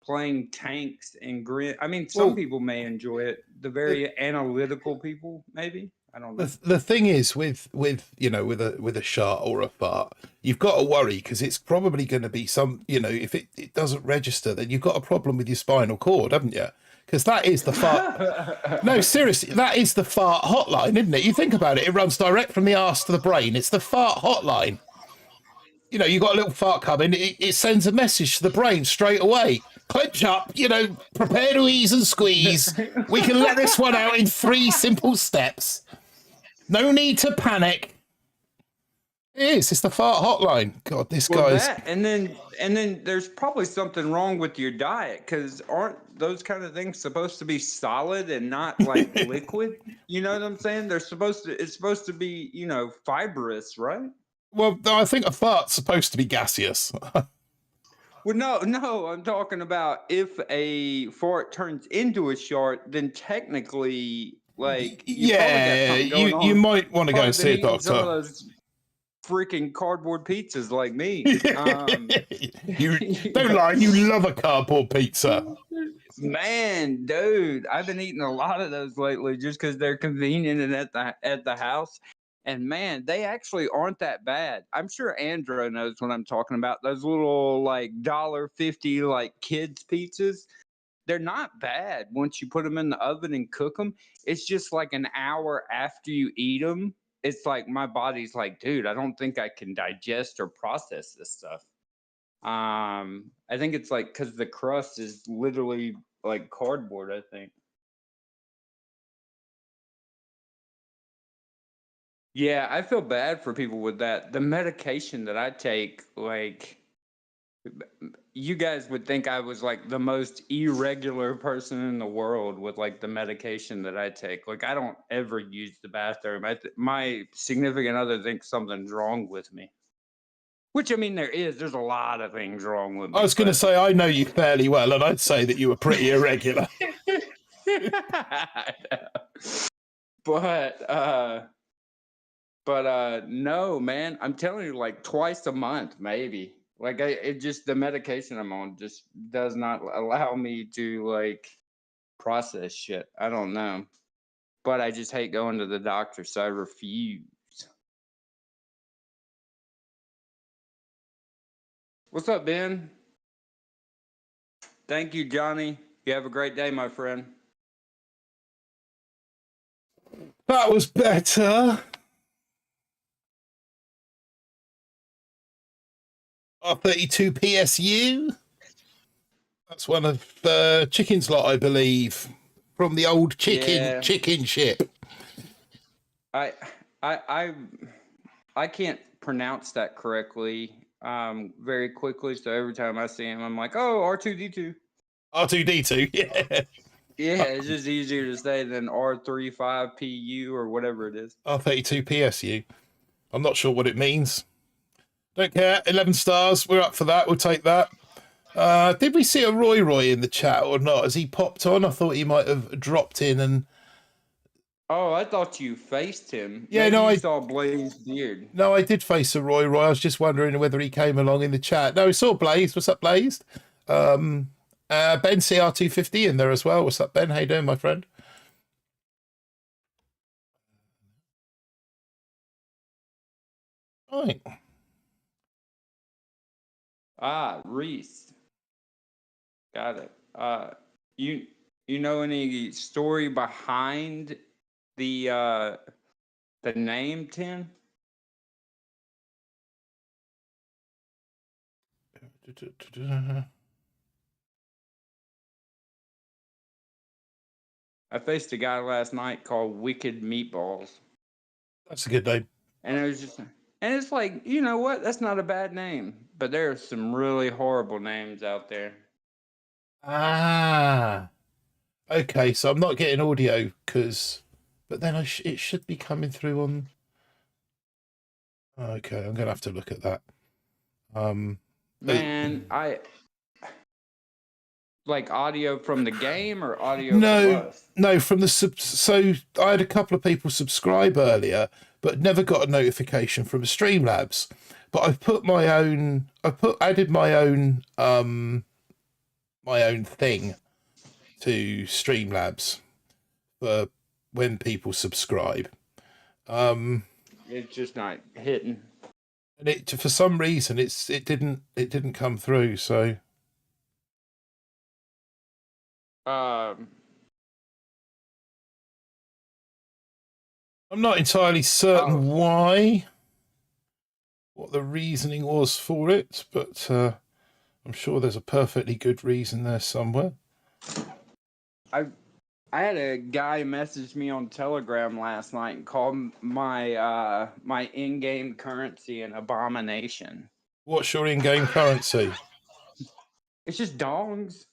playing tanks and grid. I mean, some Well, people may enjoy it. The very analytical people, maybe. I don't know. the thing is with with a shart or a fart, you've got to worry because it's probably going to be some, if it doesn't register, then you've got a problem with your spinal cord, haven't you? Because that is the fart. No, seriously, that is the fart hotline, isn't it? You think about it, it runs direct from the arse to the brain. It's the fart hotline. You got a little fart coming, it sends a message to the brain straight away. Clench up, prepare to ease and squeeze. We can let this one out in 3 simple steps. No need to panic. It's the fart hotline. God, this guy's. and then there's probably something wrong with your diet because aren't those kind of things supposed to be solid and not like liquid? You know what I'm saying? It's supposed to be, fibrous, right? Well, I think a fart's supposed to be gaseous. Well, no, I'm talking about if a fart turns into a shart, then technically, like, you probably got Yeah, something going you on. might want to go Probably and been see a eating some of doctor. those freaking cardboard pizzas like me. You don't lie, you love a cardboard pizza. Man, dude, I've been eating a lot of those lately just because they're convenient and at the house. And man, they actually aren't that bad. I'm sure Andrew knows what I'm talking about. Those little like $1.50 like kids pizzas. They're not bad once you put them in the oven and cook them. It's just like an hour after you eat them. It's like my body's like, dude, I don't think I can digest or process this stuff. I think it's like because the crust is literally like cardboard, I think. Yeah, I feel bad for people with that. The medication that I take, like, you guys would think I was like the most irregular person in the world with like the medication that I take. Like, I don't ever use the bathroom. My significant other thinks something's wrong with me. Which I mean, there's a lot of things wrong with I me, was going to but say, I know you fairly well, and I'd say that you were pretty irregular. but no, man, I'm telling you, like twice a month, maybe. Like it just the medication I'm on just does not allow me to like process shit. I don't know, but I just hate going to the doctor, so I refuse. What's up, Ben? Thank you, Johnny. You have a great day, my friend. That was better. R32 PSU. That's one of Chicken's lot, I believe, from the old chicken ship. I I I can't pronounce that correctly very quickly, so every time I see him, I'm like, oh, R2D2. R2D2, yeah. Yeah, it's just easier to say than R35PU or whatever it is. R32 PSU. I'm not sure what it means. Don't care. 11 stars. We're up for that. We'll take that. Did we see a Roy in the chat or not? Has he popped on? I thought he might have dropped in and... Oh, I thought you faced him. Yeah, Maybe no, you saw Blaze beard. No, I did face a Roy. I was just wondering whether he came along in the chat. No, we saw Blaze. What's up, Blaze? Ben CR250 in there as well. What's up, Ben? How you doing, my friend? Right. Ah, Reese. Got it. You know any story behind the name 10? I faced a guy last night called Wicked Meatballs. That's a good name. And it was just, and it's like, you know what? That's not a bad name, but there are some really horrible names out there. Ah. Okay, so I'm not getting audio because, but then it should be coming through on. Okay, I'm gonna have to look at that. Man, I like audio from the game or audio from us? No, from the so I had a couple of people subscribe earlier, but never got a notification from Streamlabs. But I've put my own, added my own thing to Streamlabs for when people subscribe. It's just not hitting. And it, for some reason, it didn't come through. So I'm not entirely certain why, what the reasoning was for it, but I'm sure there's a perfectly good reason there somewhere. I had a guy message me on Telegram last night and called my my in-game currency an abomination. What's your in-game currency? It's just dongs.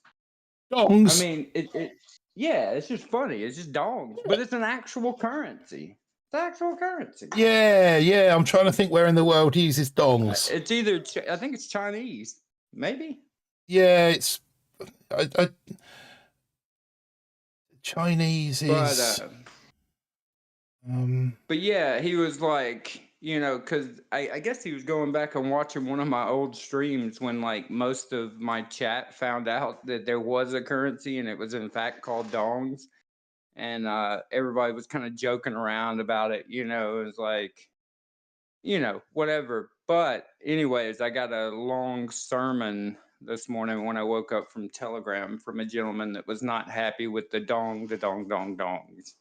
Dongs? I mean, yeah, it's just funny. It's just dongs, but it's an actual currency. It's actual currency. Yeah. I'm trying to think where in the world uses dongs. It's either, I think it's Chinese, maybe. Yeah, it's Chinese is. But yeah, he was like, you know, because I guess he was going back and watching one of my old streams when like most of my chat found out that there was a currency and it was in fact called dongs. And everybody was kind of joking around about it, you know, it was like, you know, whatever. But anyways, I got a long sermon this morning when I woke up from Telegram from a gentleman that was not happy with the dong, dongs.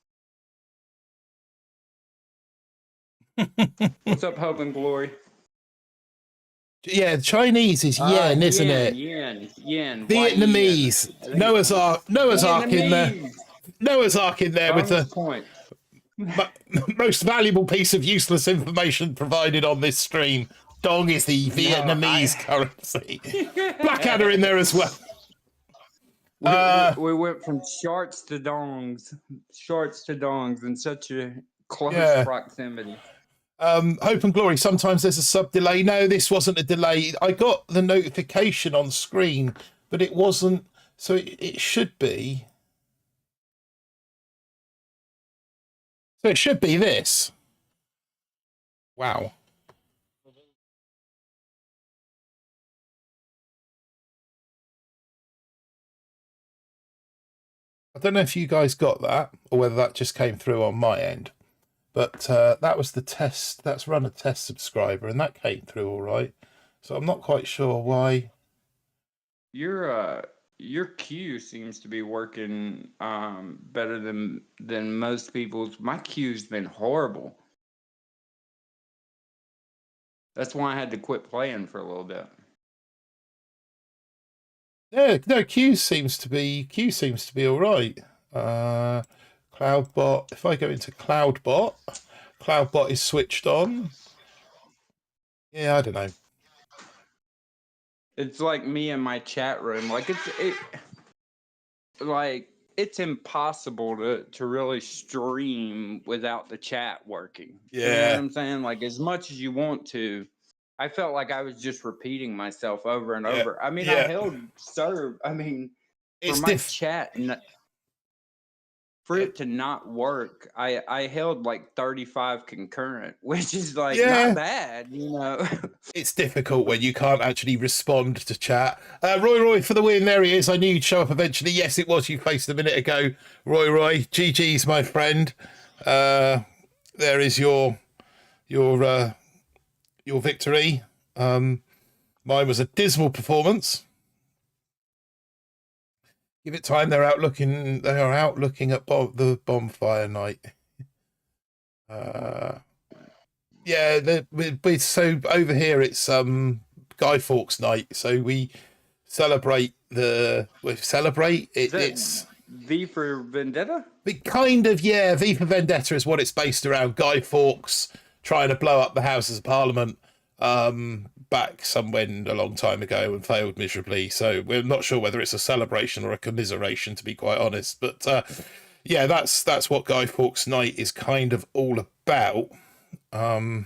What's up, Hope and Glory? Yeah, Chinese is yen, isn't it? Yen, Vietnamese. I think Noah's Ark in there. Vietnamese. Noah's Ark in there with Bonus the point. most valuable piece of useless information provided on this stream. Dong is the Vietnamese currency. Blackadder in there as well. We went from sharks to dongs in such a close proximity. Hope and Glory, sometimes there's a sub delay. No, this wasn't a delay. I got the notification on screen, but it wasn't. So it should be. So it should be this. Wow. I don't know if you guys got that or whether that just came through on my end, but that was the test. That's run a test subscriber, and that came through all right. So I'm not quite sure why. Your queue seems to be working better than most people's. My queue's been horrible. That's why I had to quit playing for a little bit. Yeah, no, Q seems to be all right. CloudBot. If I go into CloudBot is switched on. Yeah, I don't know. It's like me in my chat room. Like it's impossible to really stream without the chat working. Yeah. You know what I'm saying? Like as much as you want to, I felt like I was just repeating myself over and over. I mean, I held serve. I mean, for my chat, for it to not work, I held like 35 concurrent, which is like not bad, you know. It's difficult when you can't actually respond to chat. Roy for the win. There he is. I knew you'd show up eventually. Yes, it was you faced a minute ago. Roy, GG's my friend. There is your victory. Mine was a dismal performance. Give it time. They are out looking at the bonfire night. Yeah, so over here it's Guy Fawkes night, so we celebrate it's V for Vendetta. Kind of, yeah. V for Vendetta is what it's based around. Guy Fawkes trying to blow up the Houses of Parliament back somewhere a long time ago and failed miserably. So we're not sure whether it's a celebration or a commiseration, to be quite honest. But yeah, that's what Guy Fawkes night is kind of all about. They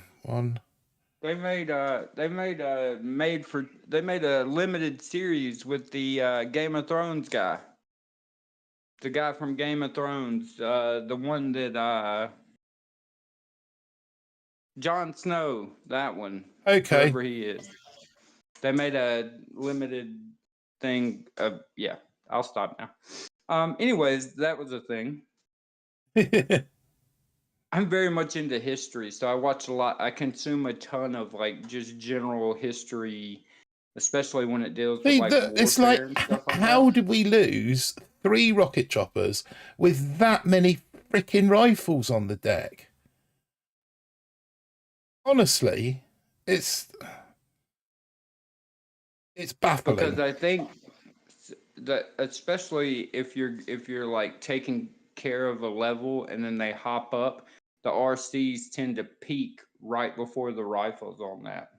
made a limited series with the Game of Thrones guy. The guy from Game of Thrones, the one that Jon Snow, that one. Okay. Whoever he is. They made a limited thing of yeah, I'll stop now. Anyways, that was a thing. I'm very much into history, so I watch a lot. I consume a ton of like just general history, especially when it deals with like warfare it's like, and stuff like how that. did we lose 3 rocket choppers with that many freaking rifles on the deck? Honestly, it's baffling. Because I think that especially if you're like taking care of a level and then they hop up, the RCs tend to peak right before the rifles on that.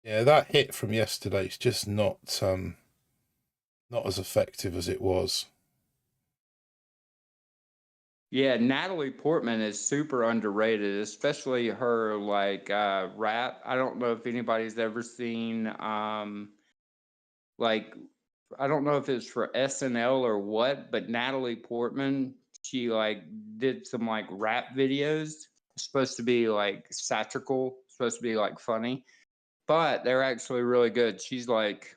Yeah, that hit from yesterday is just not as effective as it was. Yeah, Natalie Portman is super underrated, especially her like rap. I don't know if anybody's ever seen like I don't know if it's for SNL or what, but Natalie Portman she like did some like rap videos. It's supposed to be like satirical, supposed to be like funny, but they're actually really good. She's like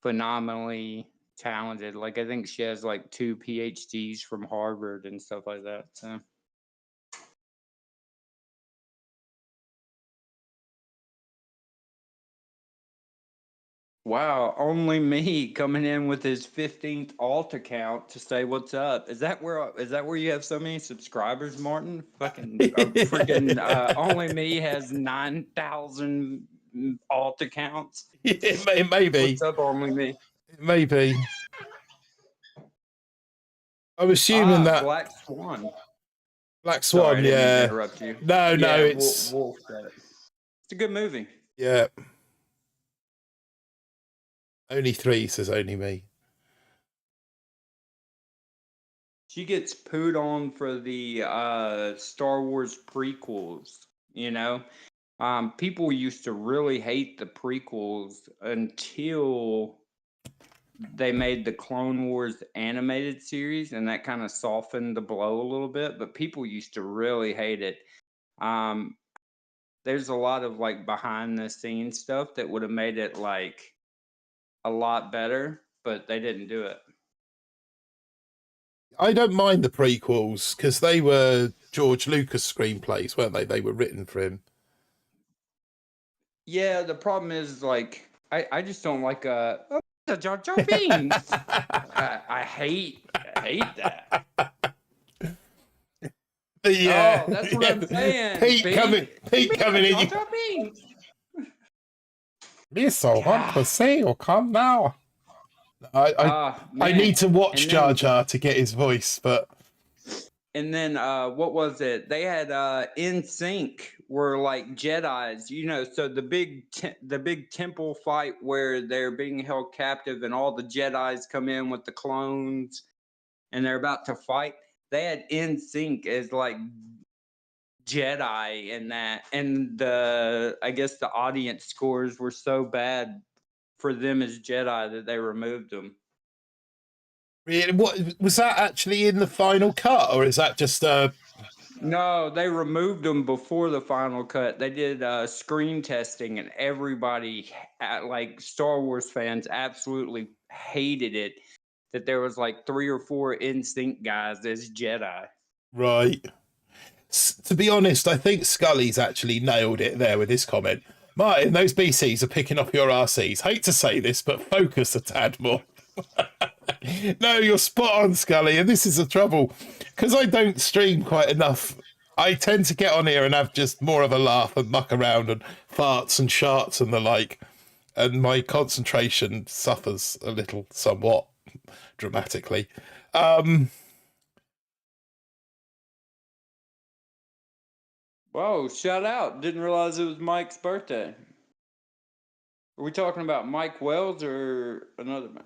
phenomenally talented. Like I think she has like 2 PhDs from Harvard and stuff like that. So wow, only me coming in with his 15th alt account to say what's up. Is that where you have so many subscribers, Martin? Fucking freaking only me has 9,000 alt accounts. Maybe. What's up, only me? Maybe. I'm assuming that Black Swan. Black Sorry, I Swan, didn't mean to yeah. interrupt you. No, Yeah, it's Wolf said it. It's a good movie. yeah. Only 3 says only me. She gets pooed on for the Star Wars prequels, you know? People used to really hate the prequels until they made the Clone Wars animated series, and that kind of softened the blow a little bit, but people used to really hate it. There's a lot of like behind the scenes stuff that would have made it like a lot better, but they didn't do it. I don't mind the prequels because they were George Lucas screenplays, weren't they? They were written for him. Yeah, the problem is like I just don't like the Jar Jar Binks. I hate that. Yeah, Oh, that's what I'm saying. Pete coming in. Jar Jar Binks. Yes, I want to see you. Come now. I need to watch Jar Jar to get his voice, but and then what was it? They had NSYNC were like Jedis, you know. So the big temple fight where they're being held captive, and all the Jedis come in with the clones, and they're about to fight. They had NSYNC as like Jedi in that, and I guess the audience scores were so bad for them as Jedi that they removed them. really, what was that actually in the final cut, or is that just No, they removed them before the final cut. They did screen testing, and everybody, like Star Wars fans, absolutely hated it. That there was like 3 or 4 NSYNC guys as Jedi. right? To be honest, I think Scully's actually nailed it there with his comment. Martin, those BCs are picking up your RCs. Hate to say this, but focus a tad more. No, you're spot on, Scully, and this is the trouble. Because I don't stream quite enough, I tend to get on here and have just more of a laugh and muck around and farts and sharts and the like. And my concentration suffers a little, somewhat dramatically. Whoa, shout out. Didn't realize it was Mike's birthday. Are we talking about Mike Wells or another man?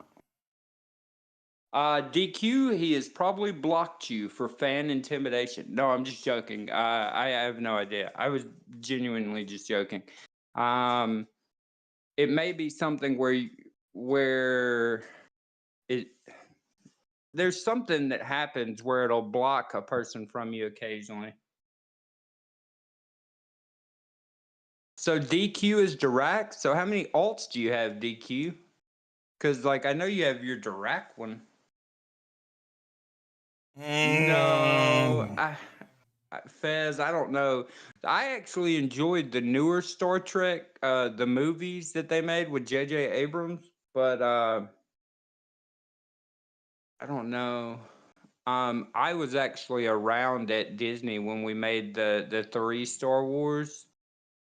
DQ, he has probably blocked you for fan intimidation. No, I'm just joking. I have no idea. I was genuinely just joking. It may be something where it there's something that happens where it'll block a person from you occasionally. So DQ is Dirac. So how many alts do you have, DQ? Because like I know you have your Dirac one. No, Fez, I don't know. I actually enjoyed the newer Star Trek, the movies that they made with J.J. Abrams, but I don't know. I was actually around at Disney when we made the 3 Star Wars,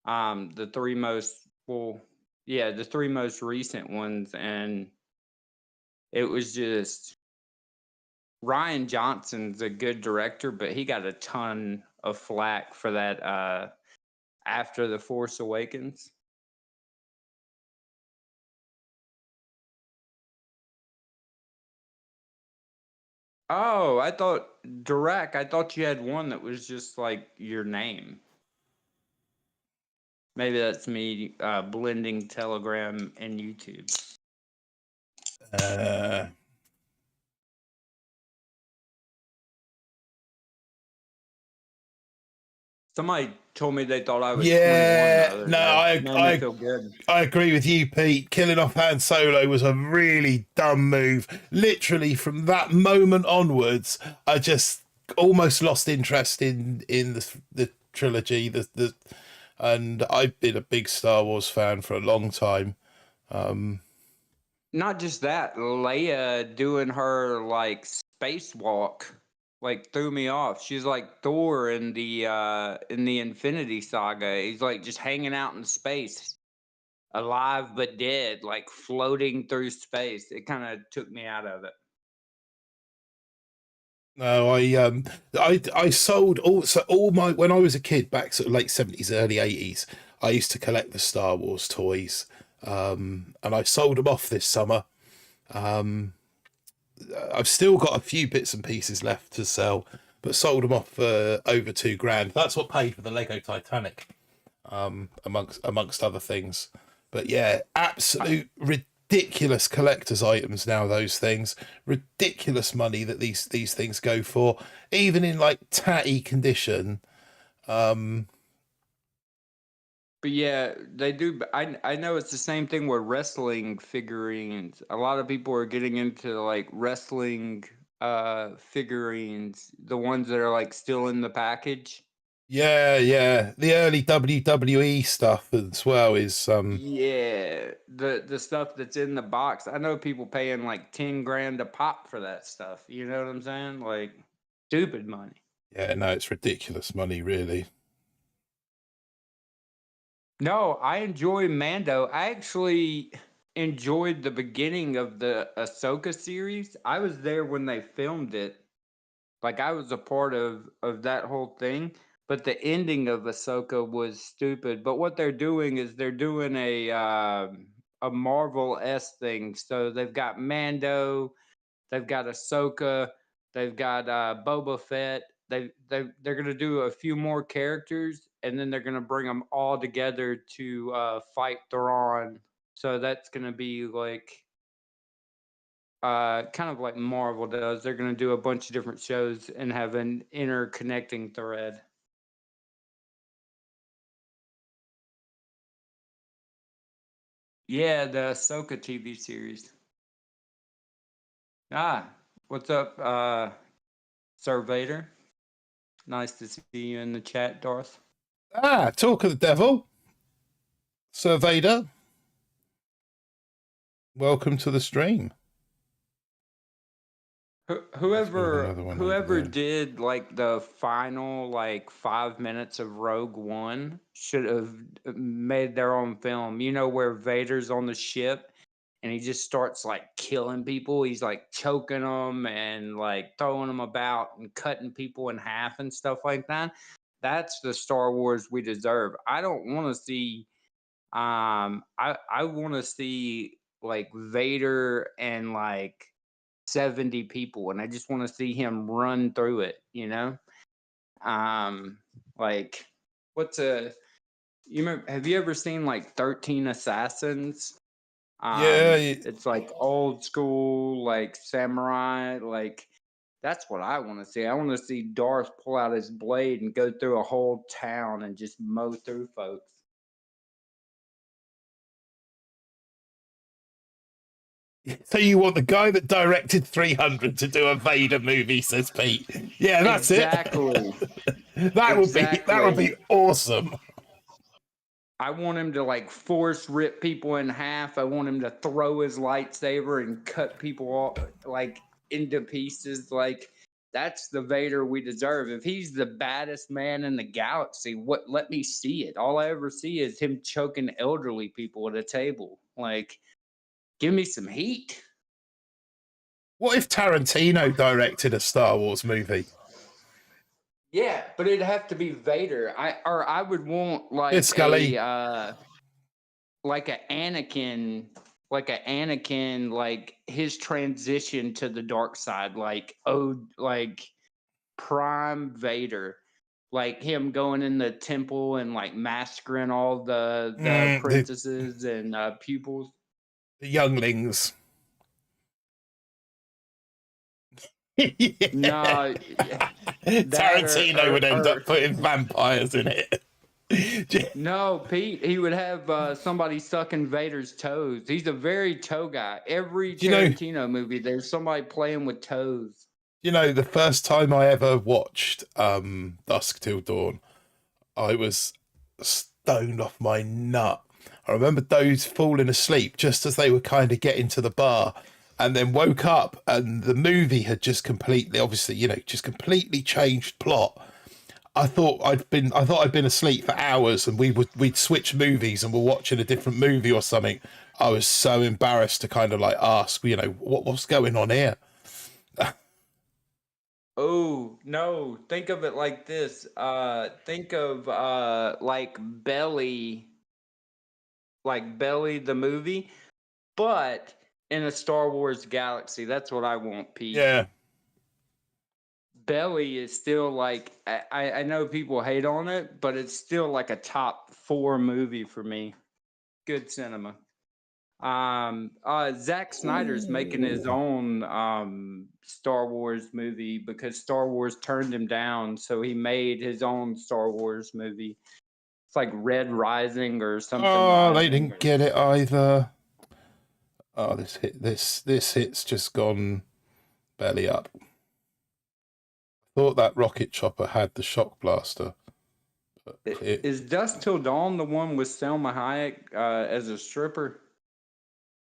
the 3 most the 3 most recent ones, and it was just Ryan Johnson's a good director, but he got a ton of flack for that after The Force Awakens. Oh, I thought Dirac, I thought you had one that was just like your name. Maybe that's me blending Telegram and YouTube. Somebody told me they thought I was 21 the Yeah, other no, day. I, Made me I, feel good. I agree with you, Pete. Killing off Han Solo was a really dumb move. Literally, from that moment onwards, I just almost lost interest in the trilogy. And I've been a big Star Wars fan for a long time. Not just that, Leia doing her like spacewalk like threw me off. She's like Thor in the Infinity Saga. He's like just hanging out in space, alive but dead, like floating through space. It kind of took me out of it. No, I sold all my when I was a kid back sort of late 70s, early 80s. I used to collect the Star Wars toys, and I sold them off this summer. I've still got a few bits and pieces left to sell, but sold them off for over £2,000. That's what paid for the Lego Titanic, amongst other things. But yeah, absolute ridiculous collector's items now. Those things, ridiculous money that these things go for, even in like tatty condition. But yeah, they do. I know it's the same thing with wrestling figurines. A lot of people are getting into like wrestling figurines, the ones that are like still in the package. Yeah, yeah, the early WWE stuff as well is Yeah, the stuff that's in the box. I know people paying like 10 grand a pop for that stuff. You know what I'm saying? Like stupid money. yeah, no, it's ridiculous money, really. No, I enjoy Mando. I actually enjoyed the beginning of the Ahsoka series. I was there when they filmed it. Like I was a part of that whole thing. But the ending of Ahsoka was stupid. But what they're doing is they're doing a Marvel S thing. So they've got Mando, they've got Ahsoka, they've got Boba Fett. They're gonna do a few more characters, and then they're gonna bring them all together to fight Thrawn. So that's gonna be like kind of like Marvel does. They're gonna do a bunch of different shows and have an interconnecting thread. Yeah, the Ahsoka TV series. Ah, what's up, Sir Vader? Nice to see you in the chat, Darth. Talk of the devil, Sir Vader. Welcome to the stream. Let's build Whoever another one over whoever there. did like the final like 5 minutes of Rogue One should have made their own film. You know where Vader's on the ship and he just starts like killing people. He's like choking them and like throwing them about and cutting people in half and stuff like that. That's the Star Wars we deserve. I don't want to see I want to see like Vader and like 70 people and I just want to see him run through it, you know? Um like what's a you remember have you ever seen like 13 Assassins? Yeah, It's like old school like samurai like that's what I want to see. I want to see Darth pull out his blade and go through a whole town and just mow through folks. so you want the guy that directed 300 to do a Vader movie, says Pete. Yeah, that's it. Exactly. That would be Exactly. awesome. I want him to like force rip people in half. I want him to throw his lightsaber and cut people off like into pieces. Like that's the Vader we deserve. If he's the baddest man in the galaxy, what let me see it. All I ever see is him choking elderly people at a table. Like, give me some heat. What if Tarantino directed a Star Wars movie? Yeah, but it'd have to be Vader. I would want Here's Scully. like a Anakin, like his transition to the dark side, like like prime Vader, like him going in the temple and like massacring all the The princesses and pupils. younglings. Yeah. No, that Tarantino would end or up putting vampires in it. no, Pete. He would have somebody sucking Vader's toes. He's a very toe guy. Every Do you know? Tarantino movie, there's somebody playing with toes. You know, the first time I ever watched Dusk Till Dawn, I was stoned off my nut. I remember those falling asleep just as they were kind of getting to the bar, and then woke up and the movie had just completely, obviously, just completely changed plot. I thought I'd been asleep for hours, and we'd switch movies and we're watching a different movie or something. I was so embarrassed to kind of like ask, what's going on here? Oh, no. Think of it like this. Think of like Belly the movie, but in a Star Wars galaxy. That's what I want, Pete. Yeah. Belly is still like I know people hate on it, but it's still like a top 4 movie for me. Good cinema. Zack Snyder's making his Ooh. own Star Wars movie because Star Wars turned him down, so he made his own Star Wars movie. It's like Red Rising or something Oh, they Rising. didn't get it either. Oh, this hit's just gone belly up. Thought that rocket chopper had the shock blaster. But Is Dust Till Dawn the one with Selma Hayek as a stripper?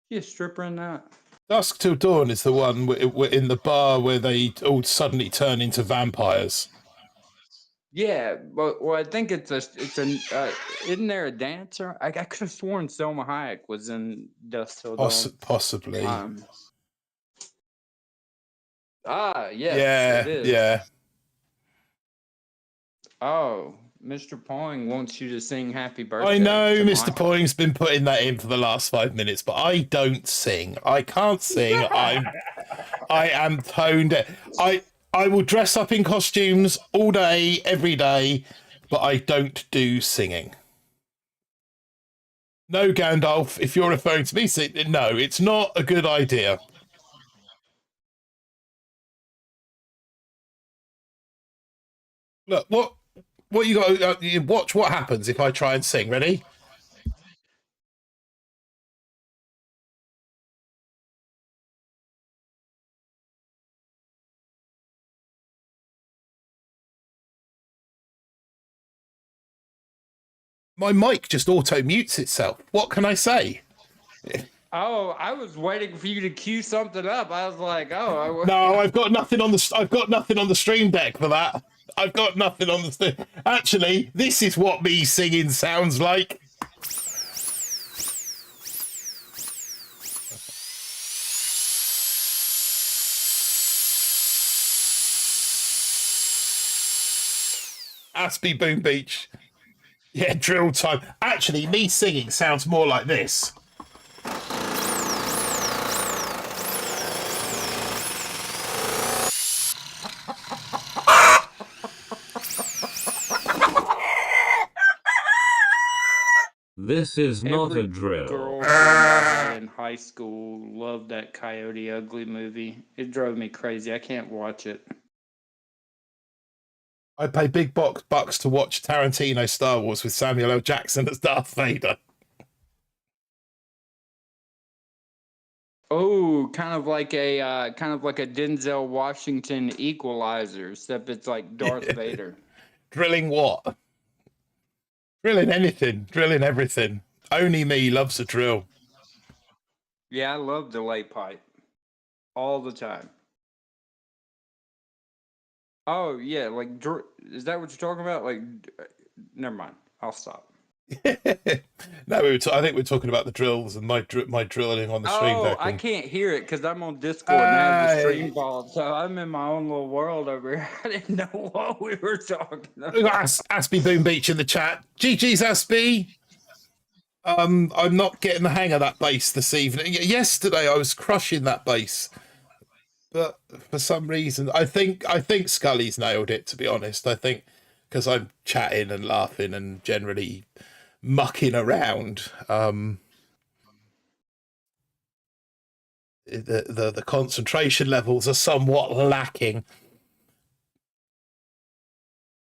Is she a stripper in that? Dusk Till Dawn is the one in the bar where they all suddenly turn into vampires. Yeah, but well, I think isn't there a dancer? I could have sworn Selma Hayek was in Dust Till Dawn. Possibly. Um, yes, it Yeah, is. yeah. Oh, Mr. Pong wants you to sing Happy I Birthday know to Mr. Mike. Poing's been putting that in for the last 5 minutes, but I don't sing. I can't sing. I am toned. I I will dress up in costumes all day, every day, but I don't do singing. No, Gandalf, if you're referring to me, no, it's not a good idea. Look, what you got? You watch what happens if I try and sing. Ready? My mic just auto mutes itself. What can I say? Oh, I was waiting for you to cue something up. I was like, oh, No, I've got nothing on the stream deck for that. I've got nothing on the. Actually, this is what me singing sounds like. Aspie Boom Beach. Yeah, drill time. Actually, me singing sounds more like this. This is not every a drill. girlfriend I had in high school loved that Coyote Ugly movie. It drove me crazy. I can't watch it. I pay big bucks to watch Tarantino Star Wars with Samuel L. Jackson as Darth Vader. Oh, kind of like a Denzel Washington Equalizer, except it's like Darth Vader. Drilling what? Drilling anything, drilling everything. Only me loves a drill. Yeah, I love delay pipe all the time. Oh yeah, like is that what you're talking about? Like, never mind. I'll stop. No, I think we're talking about the drills and my drilling on the stream Oh, deck. I can't hear it because I'm on Discord and I have the stream ball, so I'm in my own little world over here. I didn't know what we were talking about. Aspie Boom Beach in the chat. GG's Aspie. I'm not getting the hang of that bass this evening. Yesterday I was crushing that bass, but for some reason I think Scully's nailed it. To be honest, I think because I'm chatting and laughing and generally mucking around. the concentration levels are somewhat lacking.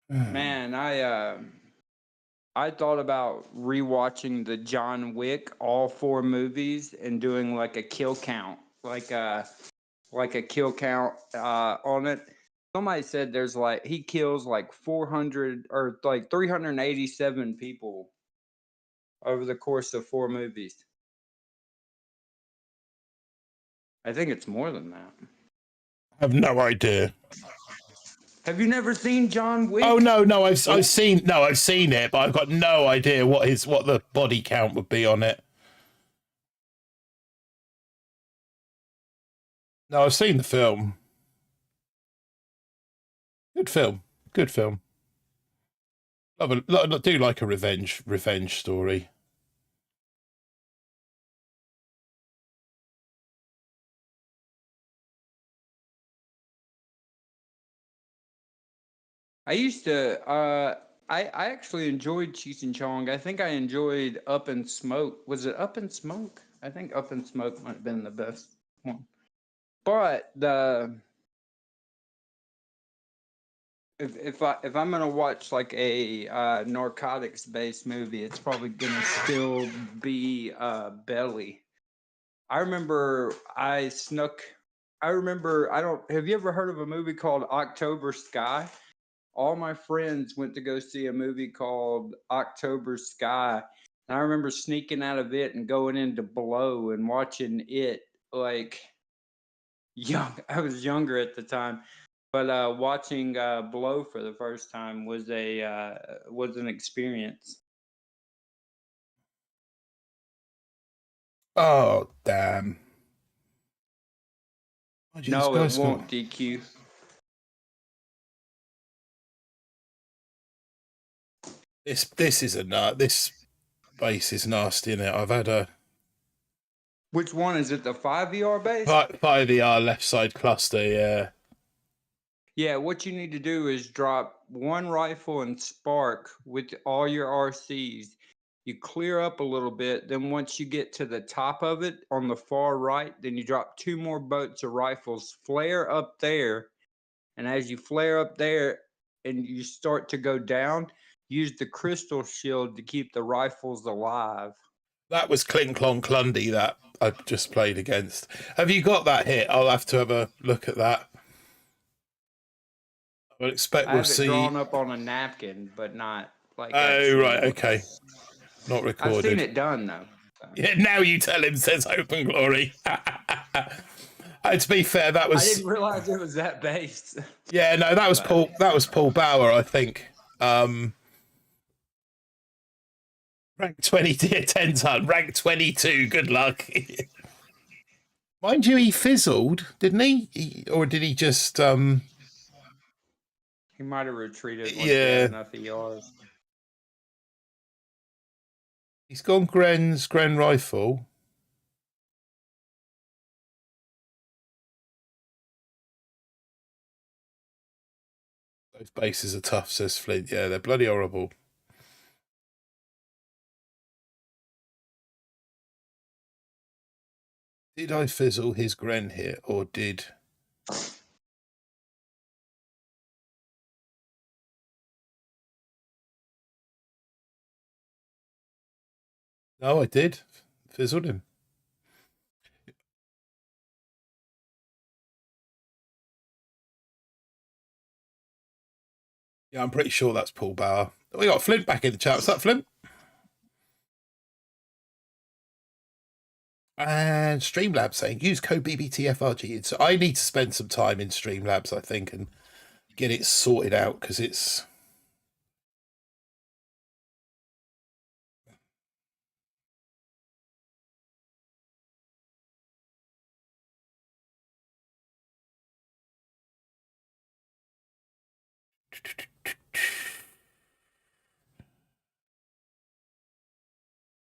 Man, I thought about rewatching the John Wick all 4 movies and doing like a kill count, like a kill count on it. Somebody said there's like he kills like 400 or like 387 people over the course of 4 movies. I think it's more than that. I have no idea. Have you never seen John Wick? Oh no, I've seen it, but I've got no idea what the body count would be on it. No, I've seen the film. Good film. Good film. I do like a revenge story. I used to. I actually enjoyed Cheech and Chong. I think I enjoyed Up in Smoke. Was it Up in Smoke? I think Up in Smoke might have been the best one. But if I'm gonna watch like a narcotics based movie, it's probably gonna still be Belly. I remember I snuck. I remember I don't. Have you ever heard of a movie called October Sky? All my friends went to go see a movie called October Sky. And I remember sneaking out of it and going into Blow and watching it like young. I was younger at the time, but watching Blow for the first time was an experience. Oh damn! No, it won't, DQ. This is this base is nasty, isn't it? I've had a Which one is it? The 5ER base? 5ER left side cluster, yeah. Yeah, what you need to do is drop one rifle and spark with all your RCs. You clear up a little bit. Then once you get to the top of it on the far right, then you drop 2 more boats of rifles, flare up there. And as you flare up there and you start to go down, use the crystal shield to keep the rifles alive. That was Clink Clon Clundy that I just played against. Have you got that hit? I'll have to have a look at that. I expect I we'll have it see. drawn up on a napkin, but not like. Oh, right, okay. Not recorded. I've seen it done though. So. Yeah, now you tell him, says Open Glory. To be fair, that was. I didn't realize it was that based. Yeah, no, that was Paul. That was Paul Bauer, I think. Rank 20 tier 10 ton, rank 22. Good luck. Mind you, he fizzled, didn't he? Or did he just? He might have retreated once Yeah. he had enough ERs. He's gone Gren rifle. Those bases are tough, says Flint. Yeah, they're bloody horrible. Did I fizzle his Gren here, or did... No, I did. Fizzled him. Yeah, I'm pretty sure that's Paul Bauer. We got Flint back in the chat. What's up, Flint? And Streamlabs saying, use code BBTFRG. So I need to spend some time in Streamlabs, I think, and get it sorted out, because it's...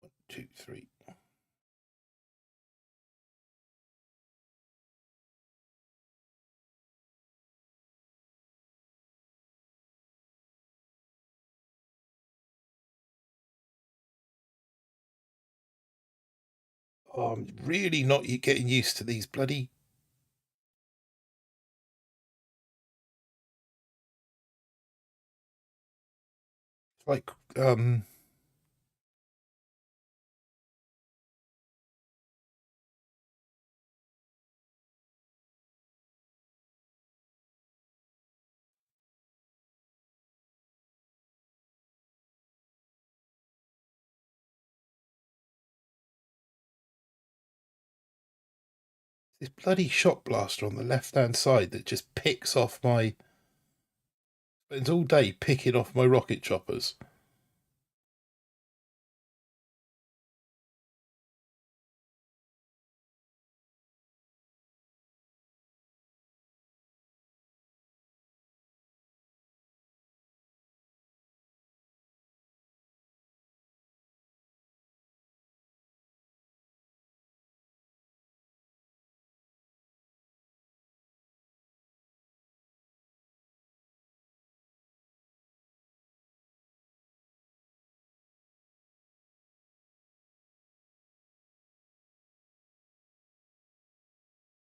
One, two, three. Oh, I'm really not getting used to these bloody... Like, this bloody shot blaster on the left-hand side that just picks off my... Spends all day picking off my rocket choppers.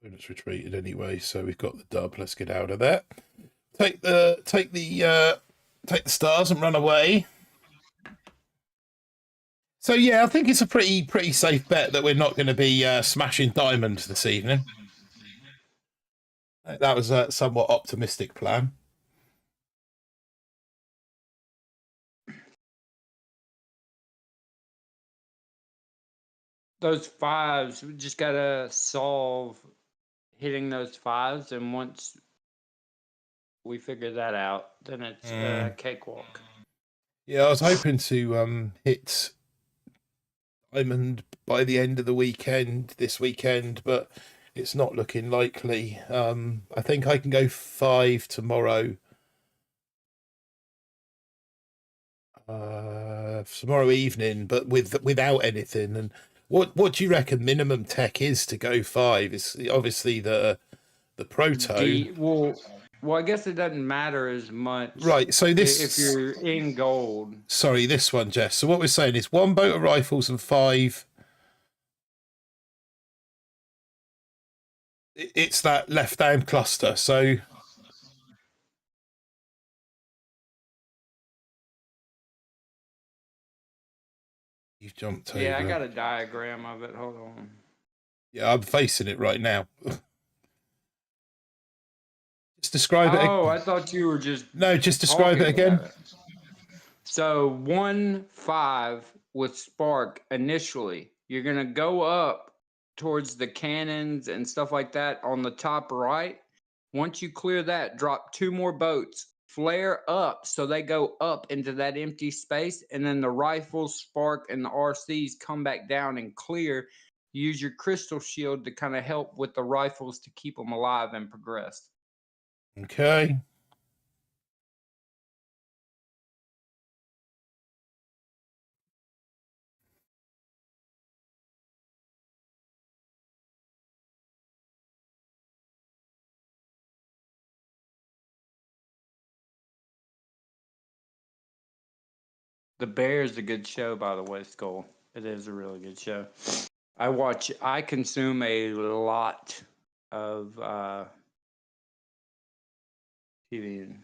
It's retreated anyway, so we've got the dub. Let's get out of there. Take the stars and run away. So yeah, I think it's a pretty safe bet that we're not going to be smashing diamonds this evening. That was a somewhat optimistic plan. Those fives, we just gotta solve hitting those fives, and once we figure that out, then it's a cakewalk. Yeah, I was hoping to hit diamond by the end of the weekend, this weekend, but it's not looking likely. I think I can go 5 tomorrow. Tomorrow evening, but without anything. And what do you reckon minimum tech is to go 5? It's obviously the proto. Well, I guess it doesn't matter as much. Right, so this... If you're in gold. Sorry, this one, Jess. So what we're saying is 1 boat of rifles and 5... It's that left-hand cluster, so... You've jumped over. Yeah, I got a diagram of it. Hold on. Yeah, I'm facing it right now. Just describe it. Oh, I thought you were just... No, just describe it again. So 1-5 with spark initially. You're going to go up towards the cannons and stuff like that on the top right. Once you clear that, drop 2 more boats, flare up so they go up into that empty space, and then the rifles, spark, and the RCs come back down and clear. Use your crystal shield to kind of help with the rifles to keep them alive and progress. Okay. The Bear is a good show, by the way, Skull. It is a really good show. I consume a lot of TV.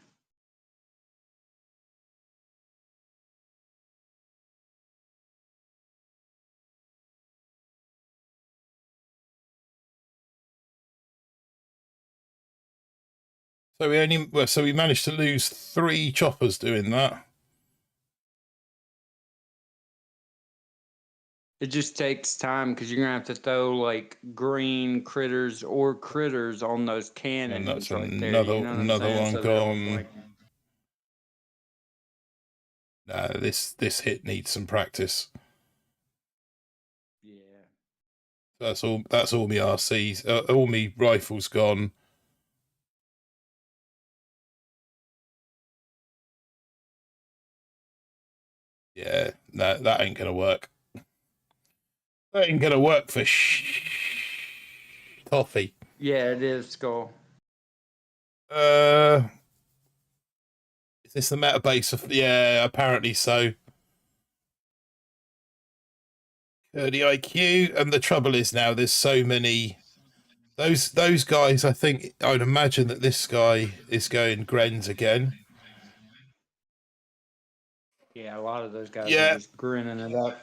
So we managed to lose 3 choppers doing that. It just takes time because you're gonna have to throw like green critters or critters on those cannons. And that's right another there, you know another one so gone. like... Nah, this hit needs some practice. Yeah. That's all my RCs, all my rifles gone. Yeah, no, that ain't gonna work. That ain't gonna work for toffee. Yeah, it is, Skull. Is this the meta base of... Yeah, apparently so. 30 IQ, and the trouble is now there's so many. Those guys, I think, I'd imagine that this guy is going Grens again. Yeah, a lot of those guys are Yeah. just grinning it up.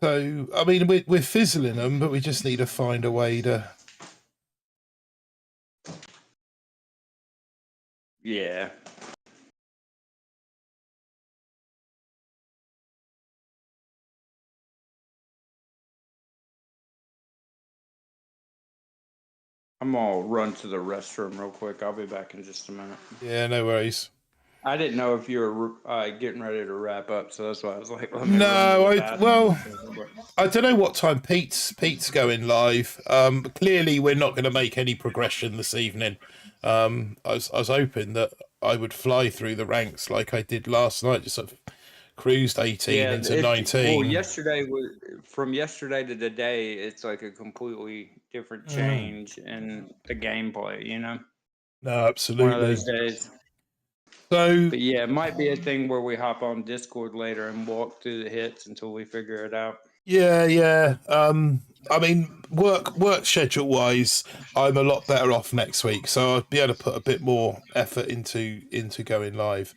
So, I mean, we're fizzling them, but we just need to find a way to. Yeah. I'm gonna run to the restroom real quick. I'll be back in just a minute. Yeah, no worries. I didn't know if you were getting ready to wrap up, so that's why I was like, let me run to No, the I bathroom. I don't know what time Pete's going live. Clearly we're not going to make any progression this evening. I was hoping that I would fly through the ranks like I did last night, just sort of cruised 18 into 19. Well, from yesterday to today, it's like a completely different change in the gameplay. You know, No, one of absolutely. those days. So But yeah, it might be a thing where we hop on Discord later and walk through the hits until we figure it out. yeah. I mean, work schedule wise, I'm a lot better off next week, so I'll be able to put a bit more effort into going live.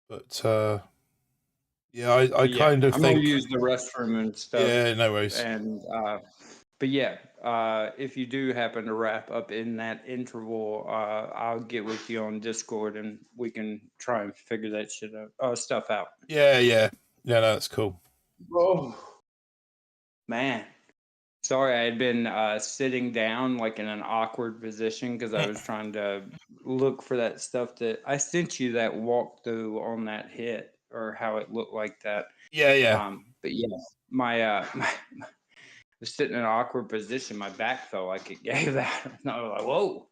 But yeah, I kind of I'm gonna think. use the restroom and stuff. Yeah, no worries. And but yeah, if you do happen to wrap up in that interval, I'll get with you on Discord and we can try and figure that stuff out. Yeah. No, that's cool. Oh man, sorry, I had been sitting down like in an awkward position because I was trying to look for that stuff that I sent you that walkthrough on that hit or how it looked like that. Yeah. But yeah, my was sitting in an awkward position. My back felt like it gave that. And I was like, whoa.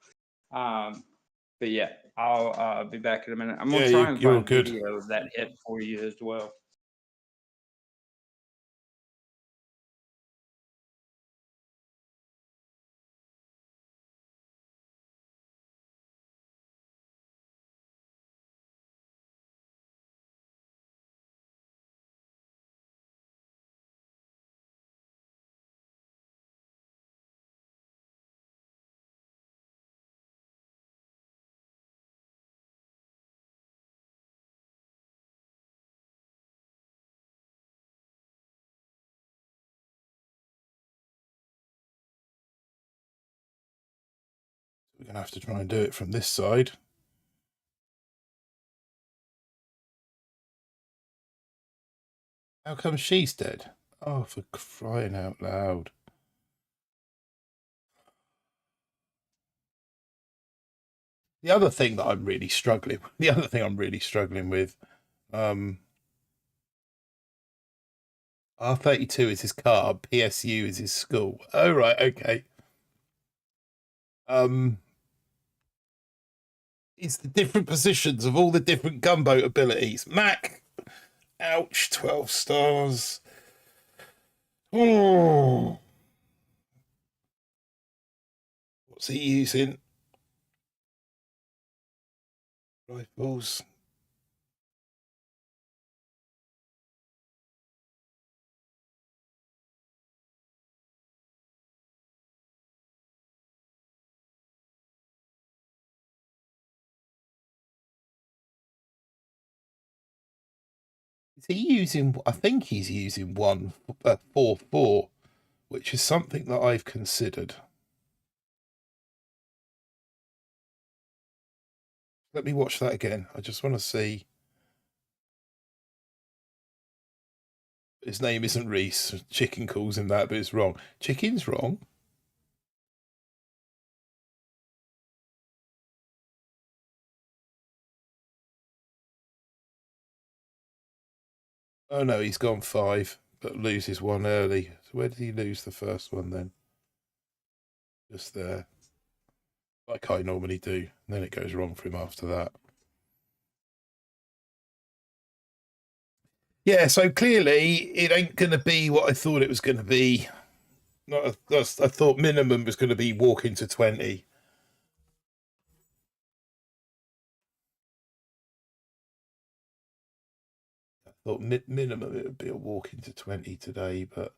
But yeah, I'll be back in a minute. I'm Yeah, gonna try and you're all find good. video of that hit for you as well. We're gonna have to try and do it from this side. How come she's dead? Oh, for crying out loud. The other thing I'm really struggling with, R32 is his car, PSU is his school. Oh, right, okay. It's the different positions of all the different gunboat abilities. Mac, ouch, 12 stars. Oh, what's he using? Rifles. Is he using? I think he's using 144, which is something that I've considered. Let me watch that again. I just want to see. His name isn't Reese. Chicken calls him that, but it's wrong. Chicken's wrong. Oh no, he's gone 5, but loses 1 early. So where did he lose the first one then? Just there. Like I normally do. And then it goes wrong for him after that. Yeah, so clearly it ain't going to be what I thought it was going to be. I thought minimum was going to be walking to 20. Thought minimum it would be a walk into 20 today, but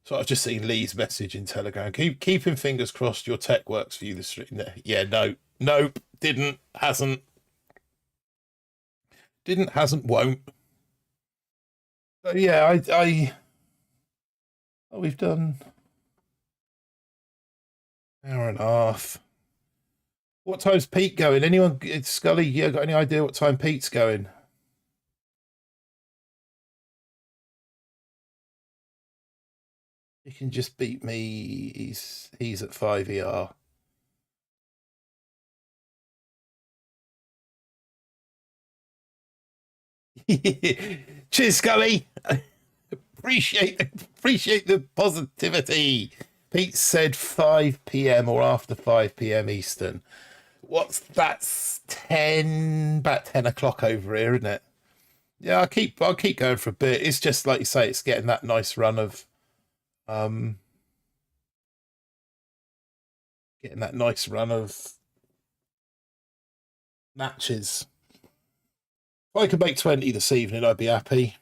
so I've just seen Lee's message in Telegram. Keeping fingers crossed your tech works for you this stream. Yeah, no, nope, hasn't, won't. So yeah, we've done an hour and a half. What time's Pete going? Anyone, Scully, you got any idea what time Pete's going? He can just beat me. He's at 5 ER. Cheers, Scully. Appreciate the positivity. Pete said 5 p.m. or after 5 p.m. Eastern. That's 10, about 10 o'clock over here, isn't it? Yeah, I'll keep going for a bit. It's just like you say, it's getting that nice run of matches. If I could make 20 this evening, I'd be happy.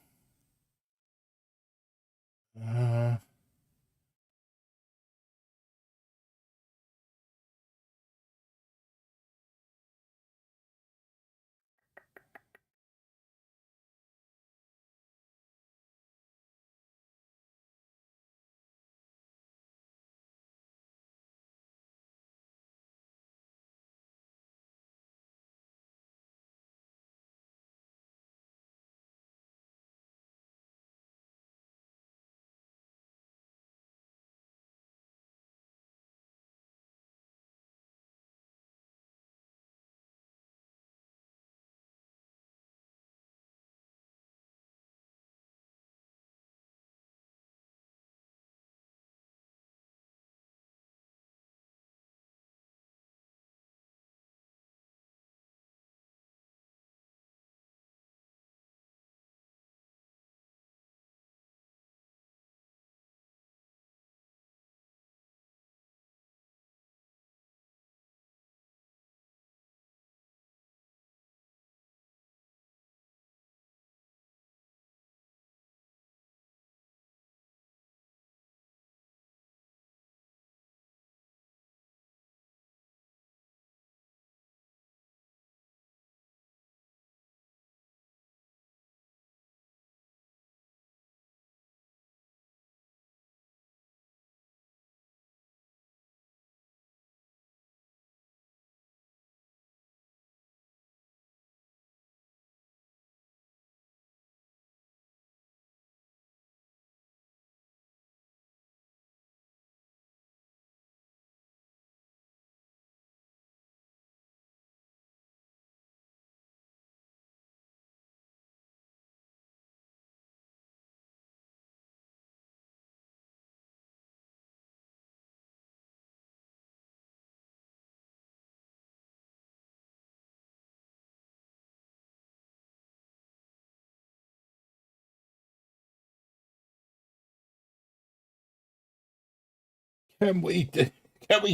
Can we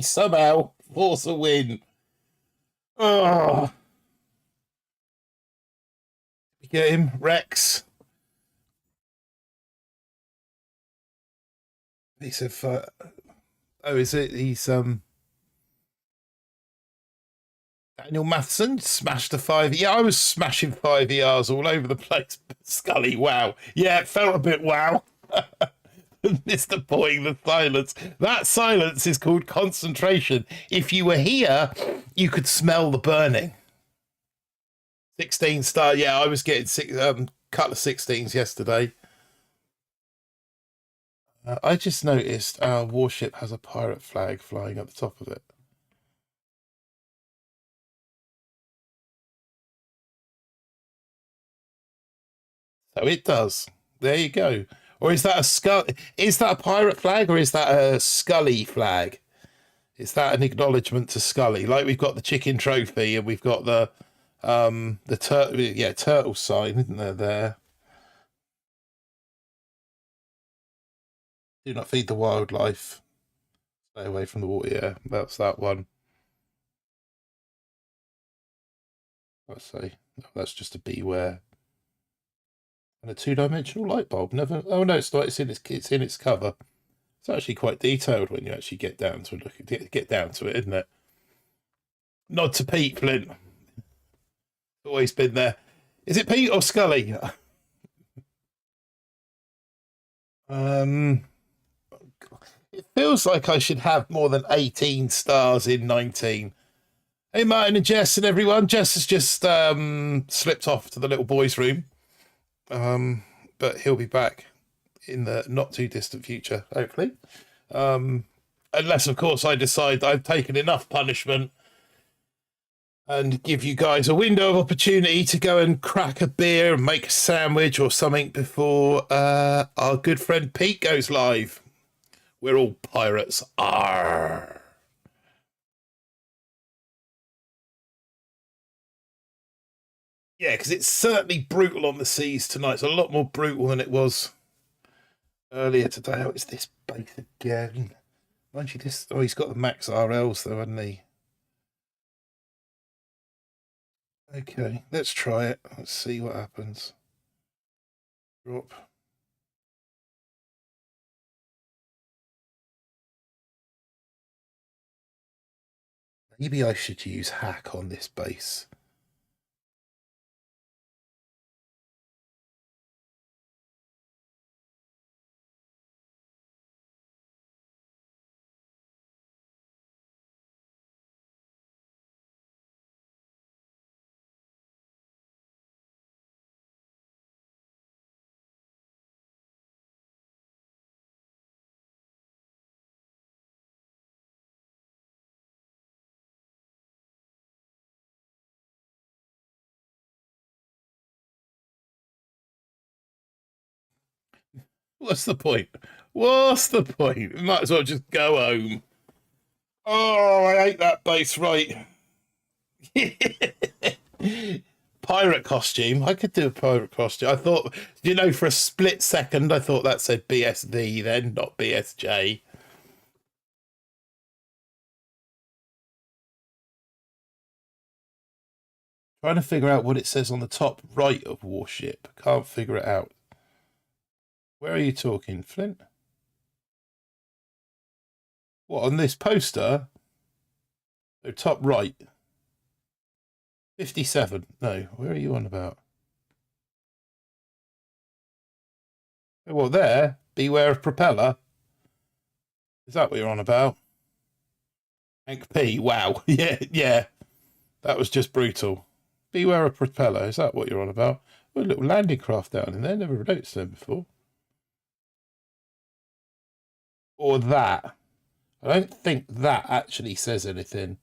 somehow force a win? Oh, get him, Rex. He said, "Oh, is it? He's Daniel Matheson smashed the 5. Yeah, I was smashing 5 ERs all over the place. Scully, wow. Yeah, it felt a bit wow." Mr. Boying the silence. That silence is called concentration. If you were here, you could smell the burning. 16 star. Yeah, I was getting couple of 16s yesterday. I just noticed our warship has a pirate flag flying at the top of it. So it does. There you go. Or is that a skull? Is that a pirate flag or is that a Scully flag? Is that an acknowledgement to Scully? Like we've got the chicken trophy and we've got the turtle sign, isn't there? Do not feed the wildlife. Stay away from the water. Yeah, that's that one. Let's say that's just a beware. And a 2-dimensional light bulb. Never. Oh no, it's not. It's in its cover. It's actually quite detailed when you actually get down to get down to it, isn't it? Nod to Pete, Flint. Always been there. Is it Pete or Scully? It feels like I should have more than 18 stars in 19. Hey, Martin and Jess and everyone. Jess has just slipped off to the little boys' room. But he'll be back in the not too distant future, hopefully. Unless, of course, I decide I've taken enough punishment and give you guys a window of opportunity to go and crack a beer and make a sandwich or something before our good friend Pete goes live. We're all pirates. Arr. Yeah, because it's certainly brutal on the seas tonight. It's a lot more brutal than it was earlier today. Oh, it's this base again. Mind you, this. Oh, he's got the max RLs though, hasn't he? Okay, let's try it. Let's see what happens. Drop. Maybe I should use hack on this base. What's the point? What's the point? We might as well just go home. Oh, I hate that base, right? Pirate costume. I could do a pirate costume. I thought, you know, for a split second, I thought that said BSV then, not BSJ. Trying to figure out what it says on the top right of Warship. Can't figure it out. Where are you talking, Flint? What, on this poster? Oh, top right. 57. No, where are you on about? Oh, well, there. Beware of propeller. Is that what you're on about? Hank P. Wow. Yeah. That was just brutal. Beware of propeller. Is that what you're on about? Oh, a little landing craft down in there. Never noticed them before. Or that. I don't think that actually says anything.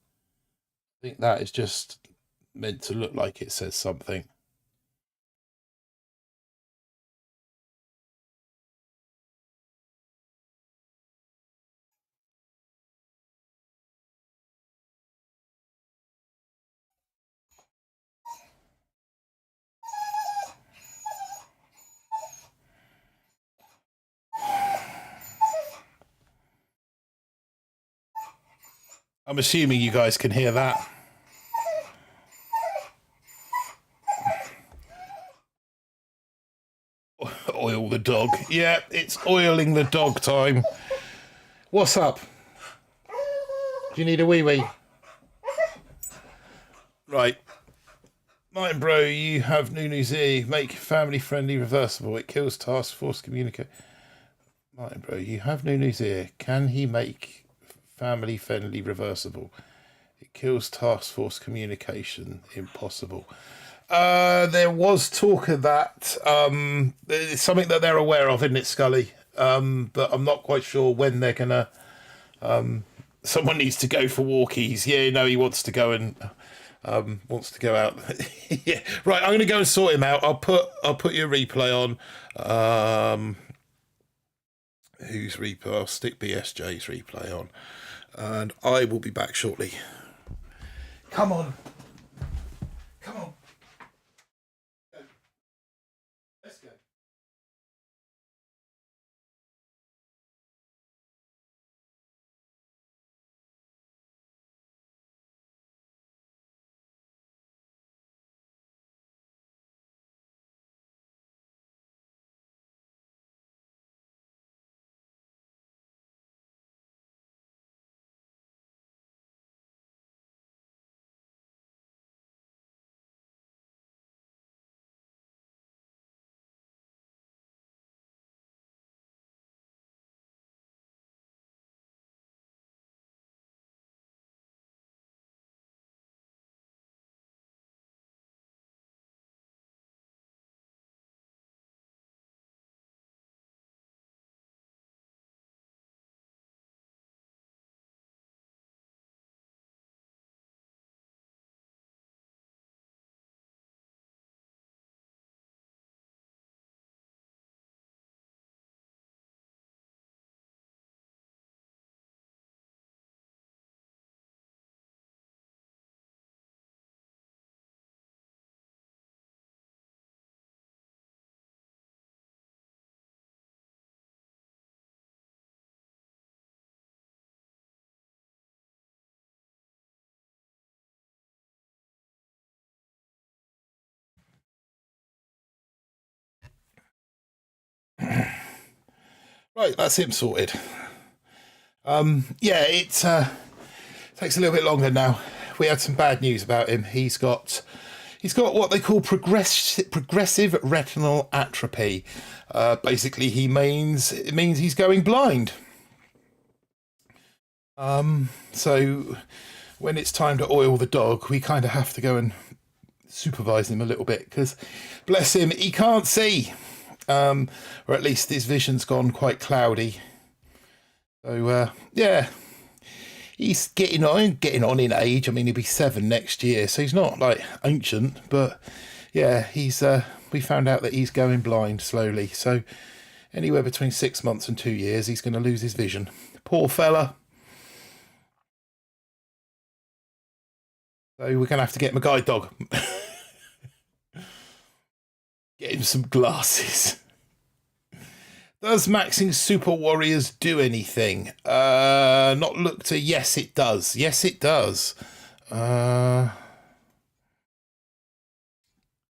I think that is just meant to look like it says something. I'm assuming you guys can hear that. Oil the dog. Yeah, it's oiling the dog time. What's up? Do you need a wee wee? Right. Martin bro, you have Nunu Z. Make family friendly reversible. It kills task force communicate. Martin bro, you have Nunu's ear. Can he make family friendly reversible? It kills task force communication. Impossible. There was talk of that. It's something that they're aware of, isn't it, Scully? But I'm not quite sure when they're gonna. Someone needs to go for walkies. Yeah, no, he wants to go and wants to go out. Yeah, right. I'm gonna go and sort him out. I'll put your replay on. Whose replay? I'll stick BSJ's replay on, and I will be back shortly. Come on. Come on. Let's go. Right, that's him sorted. Yeah, it takes a little bit longer now. We had some bad news about him. He's got what they call progressive retinal atrophy. Basically, it means he's going blind. So when it's time to oil the dog, we kind of have to go and supervise him a little bit because, bless him, he can't see, or at least his vision's gone quite cloudy. So yeah, he's getting on in age. I mean, he'll be 7 next year, so he's not like ancient, but yeah, he's we found out that he's going blind slowly. So anywhere between 6 months and 2 years, he's going to lose his vision. Poor fella. So we're going to have to get him a guide dog. Get him some glasses. Does maxing Super Warriors do anything? Not look to. Yes, it does. Yes, it does. Who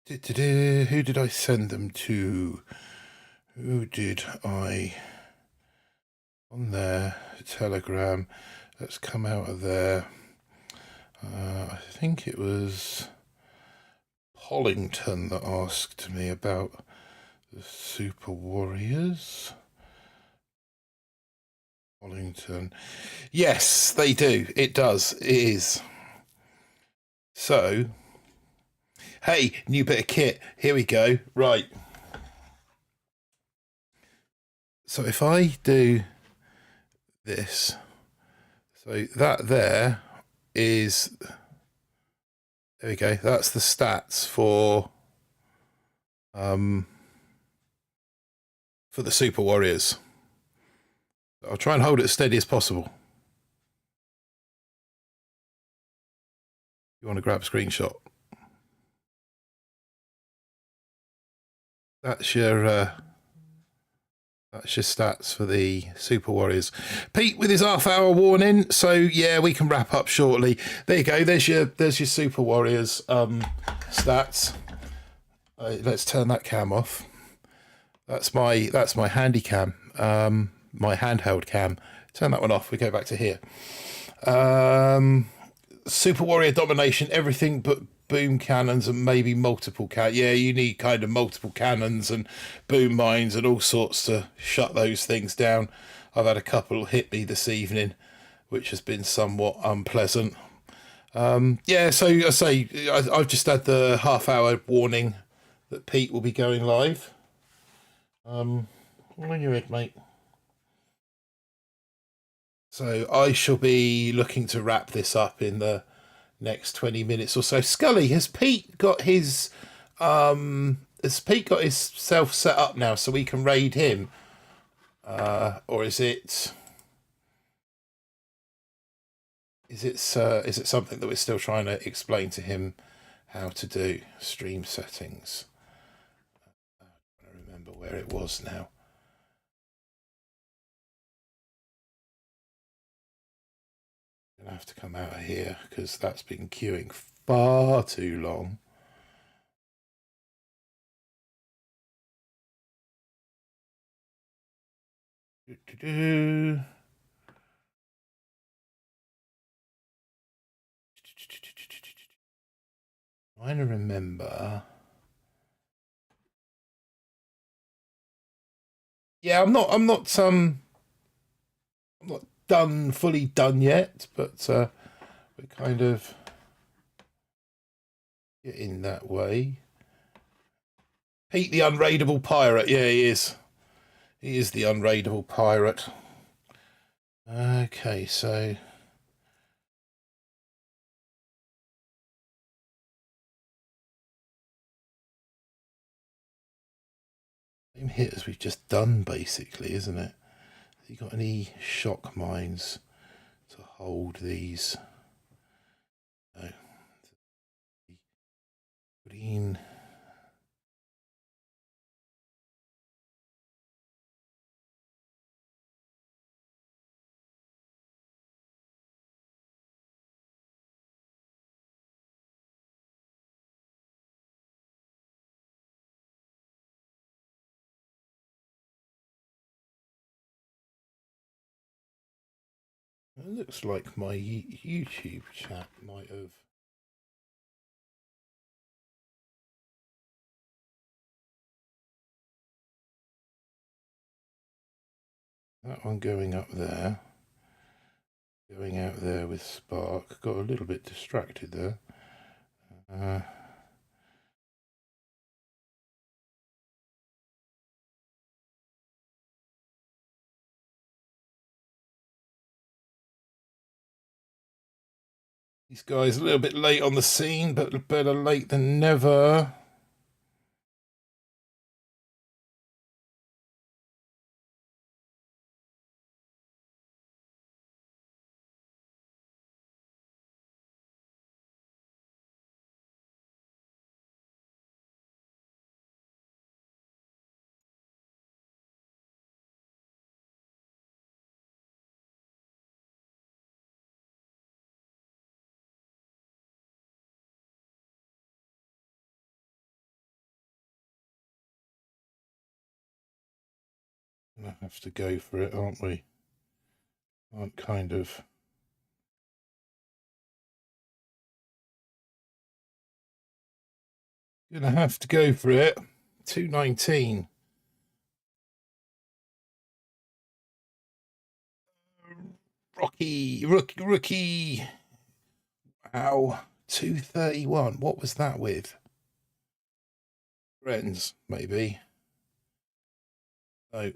did I send them to? Who did I? On there, Telegram. Let's come out of there. I think it was Pollington that asked me about the Super Warriors. Pollington. Yes, they do. It does. It is. So, hey, new bit of kit. Here we go. Right. So if I do this, so that there is, there we go. That's the stats for the Super Warriors. I'll try and hold it as steady as possible. You want to grab a screenshot? That's your stats for the Super Warriors. Pete with his half-hour warning. So yeah, we can wrap up shortly. There you go. There's your Super Warriors stats. Let's turn that cam off. That's my handy cam, my handheld cam. Turn that one off. We go back to here. Super Warrior domination, everything but boom cannons and maybe multiple Yeah, you need kind of multiple cannons and boom mines and all sorts to shut those things down. I've had a couple hit me this evening, which has been somewhat unpleasant. Yeah, so I say I've just had the half-hour warning that Pete will be going live. On your head, mate. So I shall be looking to wrap this up in the next 20 minutes or so. Scully, has Pete got his self set up now so we can raid him? Or is it something that we're still trying to explain to him how to do? Stream settings. I don't remember where it was now. Gonna have to come out of here because that's been queuing far too long. Trying to remember. Yeah, I'm not fully done yet, but we're kind of getting that way. Pete the unraidable pirate. Yeah, he is. He is the unraidable pirate. Okay, so same hit as we've just done, basically, isn't it? Have you got any shock mines to hold these? No. Green. It looks like my YouTube chat might have. That one going up there. Going out there with Spark. Got a little bit distracted there. These guys a little bit late on the scene, but better late than never. Gonna have to go for it, aren't we? Aren't kind of. Gonna have to go for it. 219. Rookie. Wow. 231. What was that with? Friends, maybe. No.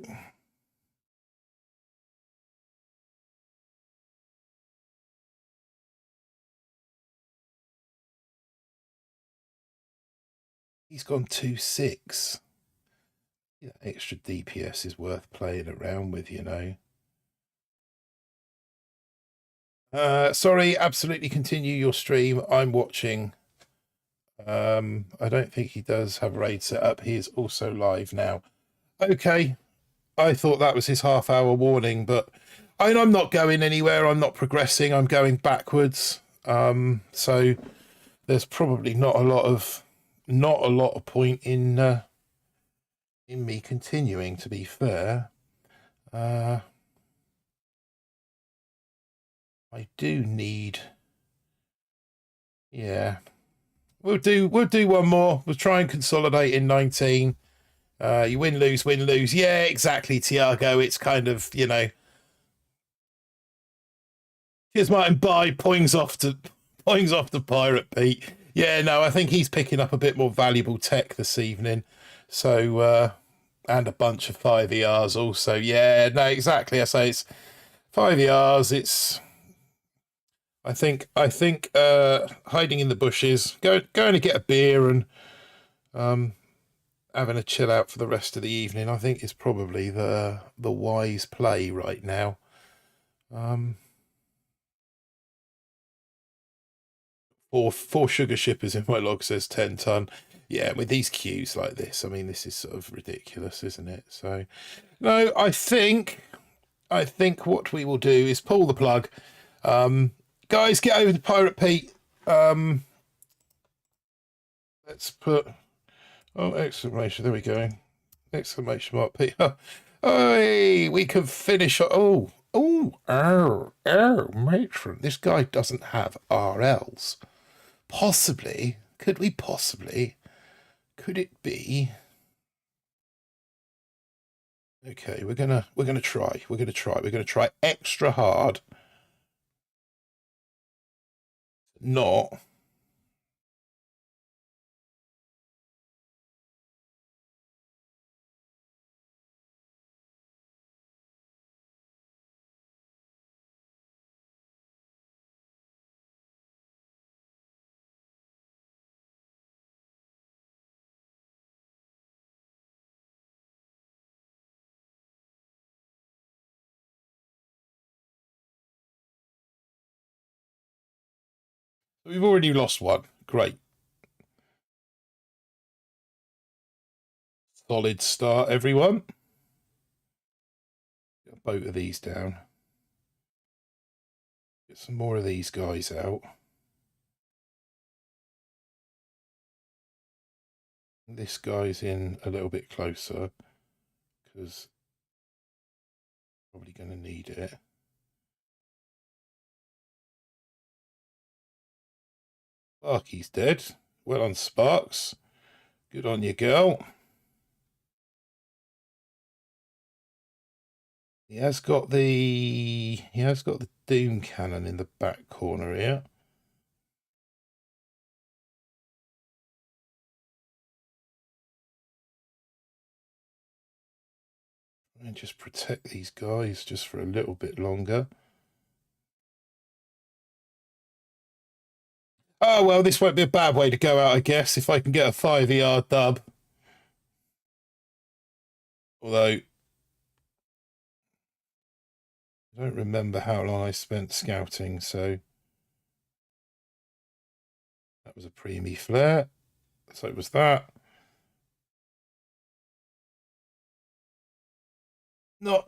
He's gone 2-6. Yeah, extra DPS is worth playing around with, you know. Sorry, absolutely continue your stream. I'm watching. I don't think he does have raid set up. He is also live now. Okay. I thought that was his half-hour warning, but I'm not going anywhere. I'm not progressing. I'm going backwards. So there's probably not a lot of point in me continuing, to be fair. I do need, yeah. We'll do one more. We'll try and consolidate in 19. You win, lose, win, lose. Yeah, exactly, Tiago. It's kind of, you know. Here's Martin Bye, poings off to Pirate Pete. Yeah, no, I think he's picking up a bit more valuable tech this evening. So and a bunch of 5ERs also. Yeah, no, exactly. I say it's 5ERs, it's I think hiding in the bushes, going to get a beer and having a chill out for the rest of the evening, I think is probably the wise play right now. Four sugar shippers in my log says 10 ton. Yeah, with these queues like this, I mean, this is sort of ridiculous, isn't it? So, no, I think what we will do is pull the plug. Guys, get over to Pirate Pete. Let's put, oh, exclamation, there we go. Exclamation mark, Pete. Hey, we can finish. Oh, matron. This guy doesn't have RLs. Possibly, could it be? Okay, we're gonna try extra hard. Not. We've already lost one. Great. Solid start, everyone. Get both of these down. Get some more of these guys out. This guy's in a little bit closer because probably going to need it. Sparky's dead. Well on, Sparks. Good on you, girl. He has got the Doom cannon in the back corner here. And just protect these guys just for a little bit longer. Oh, well, this won't be a bad way to go out, I guess, if I can get a 5 ER dub. Although, I don't remember how long I spent scouting, so that was a preemie flare. So it was that.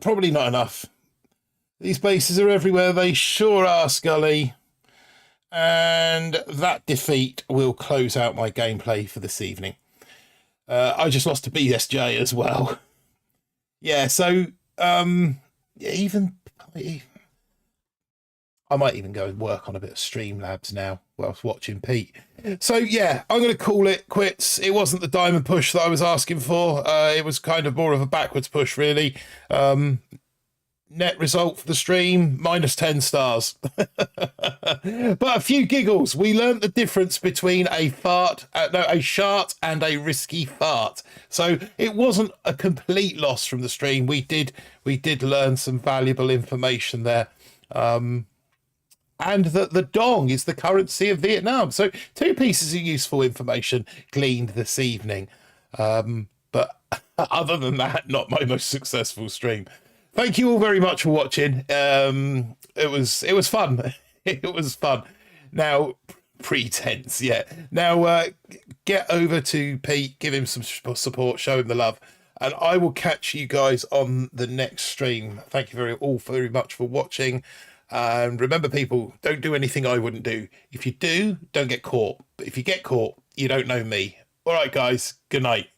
Probably not enough. These bases are everywhere. They sure are, Scully. And that defeat will close out my gameplay for this evening. I just lost to BSJ as well. Yeah, so I might even go and work on a bit of Streamlabs now whilst watching Pete. So yeah, I'm going to call it quits. It wasn't the diamond push that I was asking for. It was kind of more of a backwards push, really. Net result for the stream, -10 stars. But a few giggles. We learned the difference between a shart and a risky fart. So it wasn't a complete loss from the stream. We did learn some valuable information there. And that the dong is the currency of Vietnam. So 2 pieces of useful information gleaned this evening. But other than that, not my most successful stream. Thank you all very much for watching. It was fun. It was fun. Now, pretense, yeah. Now, get over to Pete, give him some support, show him the love, and I will catch you guys on the next stream. Thank you all very much for watching. And remember, people, don't do anything I wouldn't do. If you do, don't get caught. But if you get caught, you don't know me. All right, guys, good night.